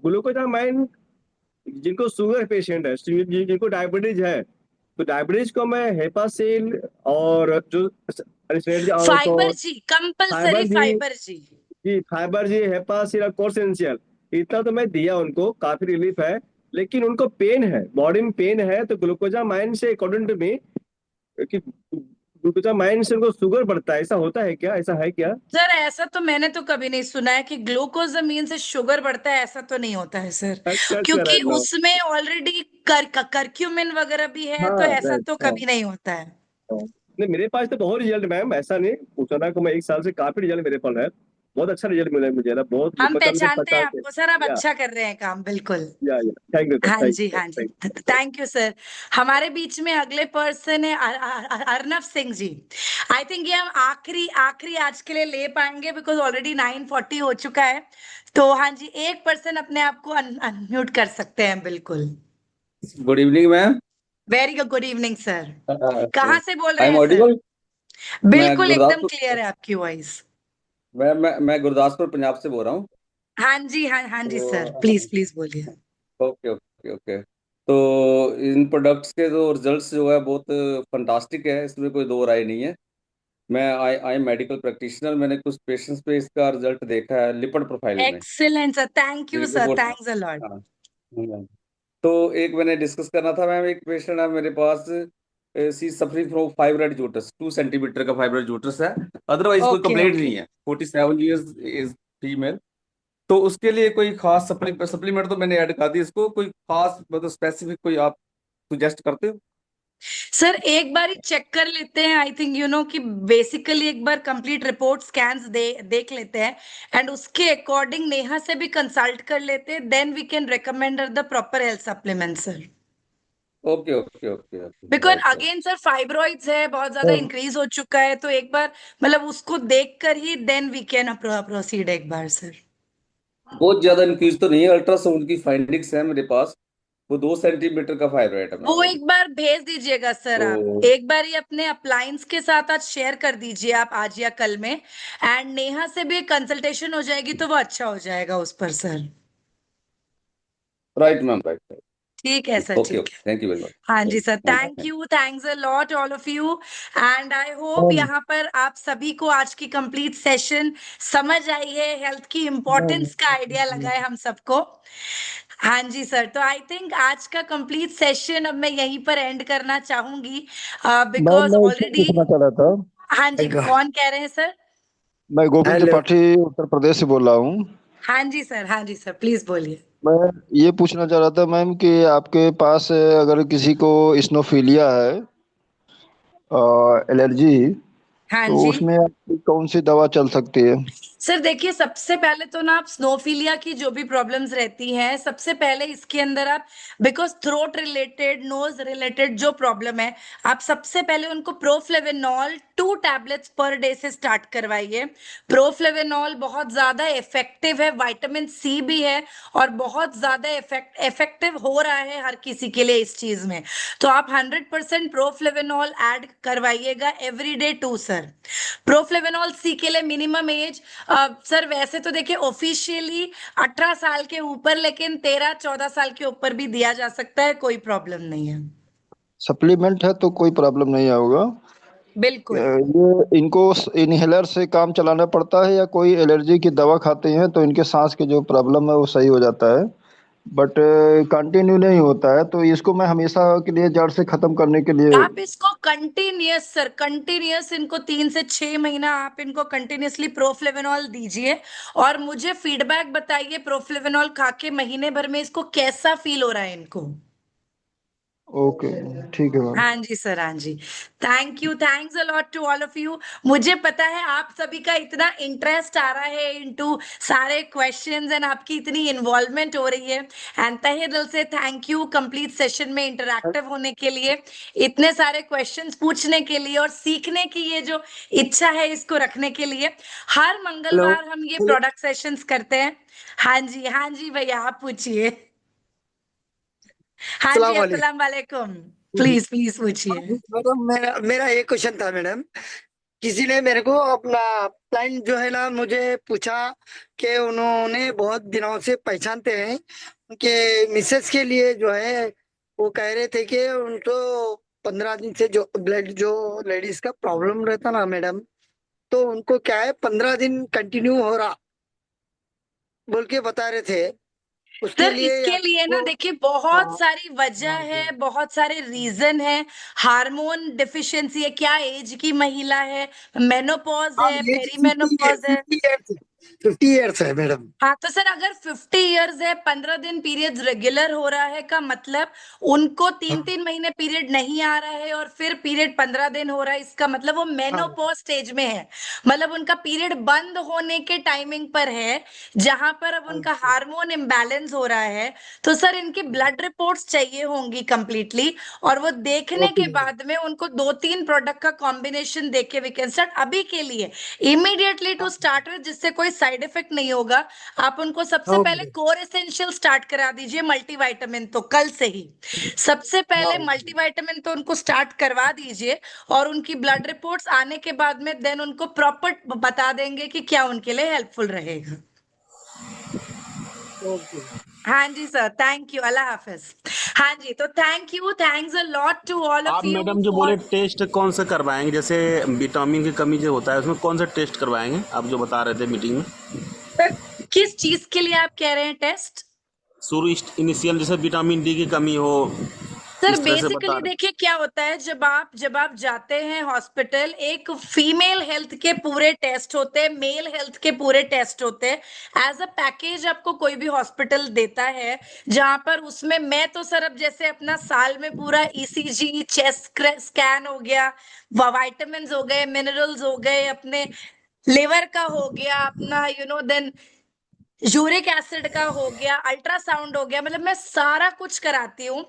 ग्लूकोजामाइन, जिनको शुगर पेशेंट है, जिनको डायबिटीज है, तो डायबिटीज को मैं हेपासिल और जो और तो फाइबर जी, कंपलसरी फाइबर जी, फाइबर जी। फाइबर जी, हेपासिल और कोर्सेंशियल, इतना तो मैं दिया उनको, काफी रिलीफ है। लेकिन उनको पेन है, बॉडी में पेन है, तो ग्लूकोजामाइन से अकॉर्डिंग टू मी कि ग्लूकोजामाइन से उनको शुगर बढ़ता है, ऐसा होता है क्या, ऐसा है क्या? सर ऐसा तो मैंने तो कभी नहीं सुना है कि ग्लूकोजामीन से शुगर बढ़ता है, ऐसा तो नहीं होता है सर। अच्छा अच्छा, क्योंकि राइट नाउ। उसमें ऑलरेडी करक्यूमिन वगैरह भी है, हाँ, तो ऐसा राइट, तो हाँ, कभी नहीं होता है। हाँ। नहीं, मेरे पास तो बहुत रिजल्ट मैम, ऐसा नहीं पूछना को, मैं 1 साल से काफी रिजल्ट मेरे पास है। बहुत अच्छा रिजल्ट मिला है मुझे ना, बहुत हम कम से पहचानते हैं 50 आपको सर, आप या अच्छा कर रहे हैं काम, बिल्कुल। या थैंक यू सर, हाँ थैंक जी, यू हाँ जी, थैंक थैंक यू सर। हमारे बीच में अगले पर्सन है अर्नव सिंह जी। आई थिंक ये हम आखिरी आखिरी आज के लिए ले पाएंगे, बिकॉज ऑलरेडी 9:40 हो चुका है। तो हाँ जी, एक पर्सन अपने आप को अनम्यूट कर सकते हैं, बिल्कुल। Good evening ma'am. Very good evening sir. कहाँ से बोल आई रहे एम हैं सर? ऑडिबल। मैं बिल्कुल एकदम गुरदासपुर, क्लियर है आपकी वॉइस। मैं गुरदासपुर पंजाब से बोल रहा हूँ। हाँ जी, हाँ हाँ जी सर, तो प्लीज प्लीज बोलिए। Okay okay okay. तो इन प्रोडक्ट्स के जो रिजल्ट्स जो है बहुत फंटास्टिक है, इसमें कोई दो राय नहीं है। मैं आई आई मेडिकल प्रैक्टिशनर, मैंने कुछ पेशेंट्स पे इसका रिजल्ट देखा है लिपिड प्रोफाइल में। Excellent sir, thank you sir, report, thanks a lot. हाँ। तो एक मैंने डिस्कस करना था मैम, एक पेशेंट है मेरे पास, she suffering from fibroid uterus, 2 centimetre का फाइब्रॉइड यूट्रस है, अदरवाइज कोई ओके कंप्लेंट ओके नहीं है। 47 इयर्स इज फीमेल। तो उसके लिए कोई खास सप्लीमेंट तो मैंने ऐड कर दी इसको, कोई खास मतलब स्पेसिफिक कोई आप सुजेस्ट करते हो? सर एक बार ही चेक कर लेते हैं, आई थिंक कि बेसिकली एक बार कंप्लीट रिपोर्ट स्कैन्स देख लेते हैं एंड उसके अकॉर्डिंग नेहा से भी कंसल्ट कर लेते हैं, then we can recommend the proper health supplement sir. Okay okay okay okay, because right right. Again sir fibroids है, बहुत ज्यादा इंक्रीज हो चुका है, तो एक बार मतलब उसको देख कर ही देन वी कैन प्रोसीड एक बार सर। बहुत ज्यादा इंक्रीज तो नहीं है, अल्ट्रासाउंड की फाइंडिंग्स है मेरे पास, वो 2 सेंटीमीटर का फाइब्रॉइड है वो मेरा। एक बार भेज दीजिएगा सर, आप तो एक बार ही अपने अप्लायंस के साथ आज शेयर कर दीजिए आप आज या कल में, एंड नेहा से भी कंसल्टेशन हो जाएगी तो वो अच्छा हो जाएगा उस पर sir. Right ma'am, right right. ठीक है सर, ओके ठीक ओके, है। Thank you very much. हाँ जी sir, thank thank you, thanks a lot all of you, and I hope यहाँ पर आप सभी को आज की कंप्लीट सेशन समझ आई है, हेल्थ की इम्पोर्टेंस का आइडिया लगा है हम सबको। हाँ जी सर, तो आई थिंक आज का कंप्लीट सेशन अब मैं यहीं पर एंड करना चाहूंगी मैम बिकॉज मैं इसमें ऑलरेडी। पूछना चाह रहा था। हाँ जी, कौन कह रहे हैं सर? मैं गोविंद हेलो। त्रिपाठी उत्तर प्रदेश से बोल रहा हूँ। हाँ जी सर, हाँ जी सर, प्लीज बोलिए। मैं ये पूछना चाह रहा था मैम कि आपके पास अगर किसी को इस्नोफिलिया है, एलर्जी, हाँ तो जी उसमें आपकी कौन सी दवा चल सकती है? सर, देखिए सबसे पहले तो ना आप स्नोफिलिया की जो भी प्रॉब्लम्स रहती हैं, सबसे पहले इसके अंदर आप because throat related, nose related जो प्रॉब्लम है, आप सबसे पहले उनको प्रोफ्लेवेनॉल 2 टैबलेट्स पर डे से स्टार्ट करवाइए। प्रोफ्लेवेनॉल बहुत ज्यादा इफेक्टिव है, विटामिन सी भी है और बहुत ज्यादा इफेक्टिव हो रहा है हर किसी के लिए इस चीज में। तो आप 100% प्रोफ्लेवेनॉल ऐड करवाइएगा एवरी डे 2 सर। प्रोफ्लेवेनॉल सी के लिए मिनिमम एज सर वैसे तो देखिए ऑफिशियली 18 साल के ऊपर, लेकिन 13-14 साल के ऊपर भी दिया जा सकता है, कोई प्रॉब्लम नहीं है। सप्लीमेंट है तो कोई प्रॉब्लम नहीं होगा। बिल्कुल। ये इनको इनहेलर से काम चलाना पड़ता है या कोई एलर्जी की दवा खाते हैं तो इनके सांस के जो प्रॉब्लम है वो सही हो जाता है, बट कंटिन्यू नहीं होता है, तो इसको मैं हमेशा के लिए जड़ से खत्म करने के लिए। आप इसको कंटिन्यूअस सर, कंटिन्यूअस इनको 3 से 6 महीना आप इनको कंटिन्यूअसली प्रोफ्लेवेनॉल दीजिए और मुझे फीडबैक बताइए प्रोफ्लेवेनॉल खा के महीने भर में इसको कैसा फील हो रहा है इनको। ओके, ठीक है मैम। हाँ जी सर, हाँ जी। Thank you, thanks a lot to all of you. मुझे पता है आप सभी का इतना इंटरेस्ट आ रहा है इनटू सारे क्वेश्चंस एंड आपकी इतनी इन्वॉल्वमेंट हो रही है, एंड तहे दिल से थैंक यू कंप्लीट सेशन में इंटरैक्टिव होने के लिए, इतने सारे क्वेश्चंस पूछने के लिए और सीखने की ये जो इच्छा है इसको रखने के लिए। हर मंगलवार हम ये प्रोडक्ट सेशंस करते हैं। हाँ जी भैया, आप पूछिए। हाँ जी, अस्सलाम वालेकुम। प्लीज प्लीज पूछिए। मैडम मेरा मेरा एक क्वेश्चन था मैडम। किसी ने मेरे को अपना क्लाइंट जो है ना मुझे पूछा कि उन्होंने बहुत दिनों से पहचानते हैं उनके मिसेस के लिए जो है, वो कह रहे थे कि उनको 15 दिन से जो ब्लड जो लेडीज का प्रॉब्लम रहता ना मैडम, तो उनको क्या है 15 दिन कंटिन्यू हो रहा बोल के बता रहे थे। उसके सर लिए इसके लिए ना आपको देखिए बहुत हाँ सारी वजह है, बहुत सारे रीजन है। हार्मोन डिफिशिएंसी है, क्या एज की महिला है, मेनोपॉज हाँ है, ये पेरीमेनोपॉज है। 50 ईयर्स है मैडम। हाँ तो सर अगर 50 इयर्स है, 15 दिन पीरियड रेगुलर हो रहा है का मतलब उनको 3-3 महीने पीरियड नहीं आ रहा है और फिर पीरियड 15 दिन हो रहा है, इसका मतलब वो हाँ मेनोपॉज स्टेज में है। मतलब उनका पीरियड बंद होने के टाइमिंग पर है, जहां पर अब उनका हार्मोन इम्बैलेंस हो रहा है। तो सर इनकी ब्लड रिपोर्ट्स चाहिए होंगी कंप्लीटली, और वो देखने ओके के बाद में उनको 2-3 प्रोडक्ट का कॉम्बिनेशन देके वी कैन स्टार्ट अभी के लिए इमीडिएटली टू स्टार्ट विद, जिससे कोई साइड इफेक्ट नहीं होगा। आप उनको सबसे पहले ओके कोर एसेंशियल स्टार्ट करा दीजिए, मल्टीविटामिन तो कल से ही सबसे पहले मल्टीविटामिन तो उनको स्टार्ट करवा दीजिए, और उनकी ब्लड रिपोर्ट्स आने के बाद में देन उनको प्रॉपर बता देंगे कि क्या उनके लिए हेल्पफुल रहेगा। ओके। हाँ जी सर, थैंक यू, अल्लाह हाफिज। हाँ जी, तो thank you, thanks a lot to all of आप यू मैडम जो बोले फॉर। टेस्ट कौन सा करवाएंगे, जैसे विटामिन की कमी जो होता है उसमें कौन सा टेस्ट करवाएंगे, आप जो बता रहे थे मीटिंग में? किस चीज के लिए आप कह रहे हैं टेस्ट? शुरू इनिशियल जैसे विटामिन डी की कमी हो सर इस तरह से बता बेसिकली रहे देखिए क्या होता है, जब आप जाते हैं हॉस्पिटल, एक फीमेल हेल्थ के पूरे टेस्ट होते हैं, मेल हेल्थ के पूरे टेस्ट होते हैं। एज अ पैकेज आपको कोई भी हॉस्पिटल देता है, जहां पर उसमें मैं तो सर अब जैसे अपना साल में पूरा ईसीजी, चेस्ट स्कैन हो गया, वाइटामिन हो गए, मिनरल्स हो गए, अपने लिवर का हो गया, अपना देन यूरिक एसिड का हो गया, अल्ट्रासाउंड हो गया, मतलब मैं सारा कुछ कराती हूँ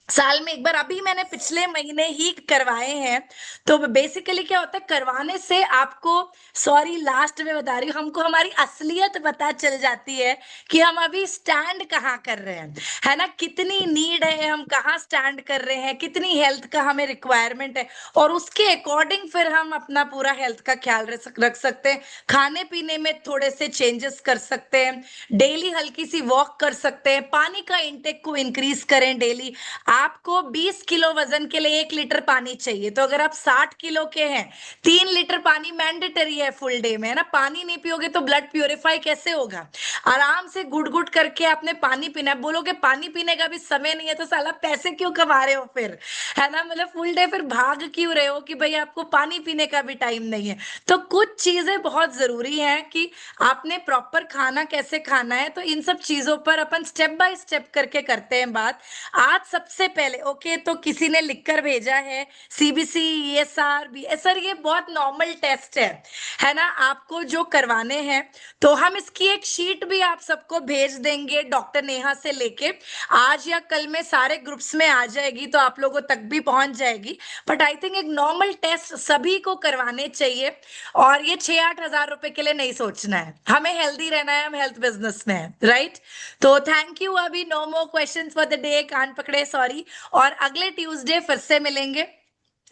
साल में एक बार। अभी मैंने पिछले महीने ही करवाए हैं। तो बेसिकली क्या होता है, करवाने से आपको, सॉरी लास्ट में बता रही हूँ, हमको हमारी असलियत पता चल जाती है कि हम अभी स्टैंड कहाँ कर रहे हैं, है ना, कितनी नीड है, हम कहाँ स्टैंड कर रहे हैं, कितनी हेल्थ का हमें रिक्वायरमेंट है, और उसके अकॉर्डिंग फिर हम अपना पूरा हेल्थ का ख्याल रख सकते हैं। खाने पीने में थोड़े से चेंजेस कर सकते हैं, डेली हल्की सी वॉक कर सकते हैं, पानी का इंटेक को इंक्रीज करें डेली। आपको 20 किलो वजन के लिए 1 लीटर पानी चाहिए, तो अगर आप 60 किलो के हैं, 3 लीटर पानी मैंडेटरी है फुल डे में, है ना। पानी नहीं पियोगे तो ब्लड प्यूरिफाई कैसे होगा। आराम से गुट गुट करके आपने पानी पीना है। बोलोगे पानी पीने का भी समय नहीं है तो साला पैसे क्यों कमा रहे हो फिर, है ना, मतलब फुल डे फिर भाग क्यों रहे हो कि भाई आपको पानी पीने का भी टाइम नहीं है। तो कुछ चीजें बहुत जरूरी है कि आपने प्रॉपर खाना कैसे खाना है, तो इन सब चीजों पर अपन स्टेप बाय स्टेप करके करते हैं बात। आज सबसे पहले ओके, तो किसी ने लिखकर भेजा है सीबीसी, ईएसआर, बीएसआर, ये बहुत नॉर्मल टेस्ट है ना, आपको जो करवाने हैं। तो हम इसकी एक शीट भी आप सबको भेज देंगे डॉक्टर नेहा से लेके, आज या कल में सारे ग्रुप्स में आ जाएगी, तो आप लोगों तक भी पहुंच जाएगी। बट आई थिंक एक नॉर्मल टेस्ट सभी को करवाने चाहिए, और ये 6-8 हजार रुपए के लिए नहीं सोचना है, हमें हेल्दी रहना है, हम हेल्थ बिजनेस में है, राइट। तो थैंक यू, अभी no more questions for the day, कान पकड़े, सॉरी। और अगले ट्यूसडे फिर से मिलेंगे।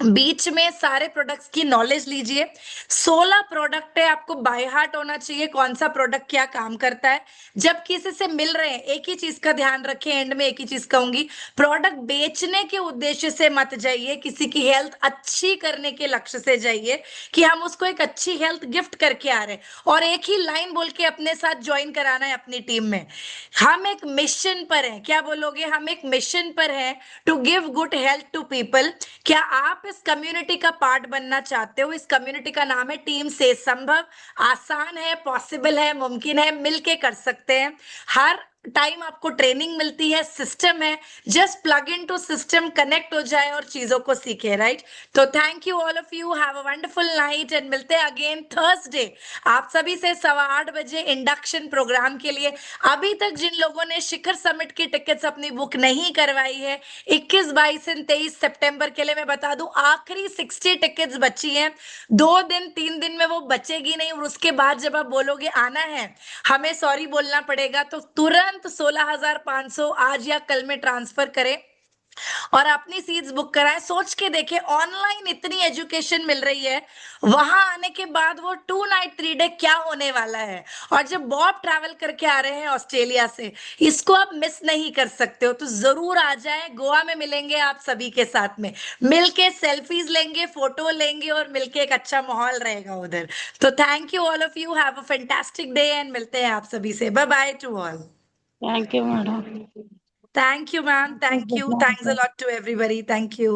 बीच में सारे प्रोडक्ट्स की नॉलेज लीजिए। 16 प्रोडक्ट है, आपको बाय हार्ट होना चाहिए कौन सा प्रोडक्ट क्या काम करता है। जब किसी से मिल रहे हैं, एक ही चीज का ध्यान रखें, एंड में एक ही चीज कहूंगी, प्रोडक्ट बेचने के उद्देश्य से मत जाइए, किसी की हेल्थ अच्छी करने के लक्ष्य से जाइए कि हम उसको एक अच्छी हेल्थ गिफ्ट करके आ रहे हैं, और एक ही लाइन बोल के अपने साथ ज्वाइन कराना है अपनी टीम में। हम एक मिशन पर हैं, क्या बोलोगे, हम एक मिशन पर हैं to give good health to people. क्या आप इस कम्युनिटी का पार्ट बनना चाहते हो? इस कम्युनिटी का नाम है टीम से संभव। आसान है, पॉसिबल है, मुमकिन है, मिलके कर सकते हैं। हर टाइम आपको ट्रेनिंग मिलती है, सिस्टम है, just plug in to system, connect हो जाए और चीजों को सीखे, राइट। तो thank you all of you, have a wonderful night, and मिलते हैं अगेन थर्सडे आप सभी से 8:15 बजे इंडक्शन प्रोग्राम के लिए। अभी तक जिन लोगों ने शिखर समिट की टिकट्स अपनी बुक नहीं करवाई है, 21, 22 और 23 सितंबर के लिए, मैं बता दूं आखिरी 60 टिकट्स बची हैं। 2-3 दिन में वो बचेगी नहीं, और उसके बाद जब आप बोलोगे आना है, हमें सॉरी बोलना पड़ेगा, तो तुरंत 16,500 आज या कल में ट्रांसफर करें और अपनी सीट्स बुक कराएं। सोच के देखें, ऑनलाइन इतनी एजुकेशन मिल रही है, वहां आने के बाद वो 2 नाइट 3 डे क्या होने वाला है। और जब बॉब ट्रैवल करके आ रहे हैं ऑस्ट्रेलिया से, इसको आप मिस नहीं कर सकते हो, तो जरूर आ जाएं। गोवा में मिलेंगे आप सभी के साथ में, मिलके सेल्फीज लेंगे, फोटो लेंगे, और मिलके एक अच्छा माहौल रहेगा उधर। तो thank you all of you, have a fantastic day, and मिलते हैं आप सभी से। Bye bye to all. Thank you madam. Thank you, ma'am. Thank you. Thanks a lot to everybody. Thank you.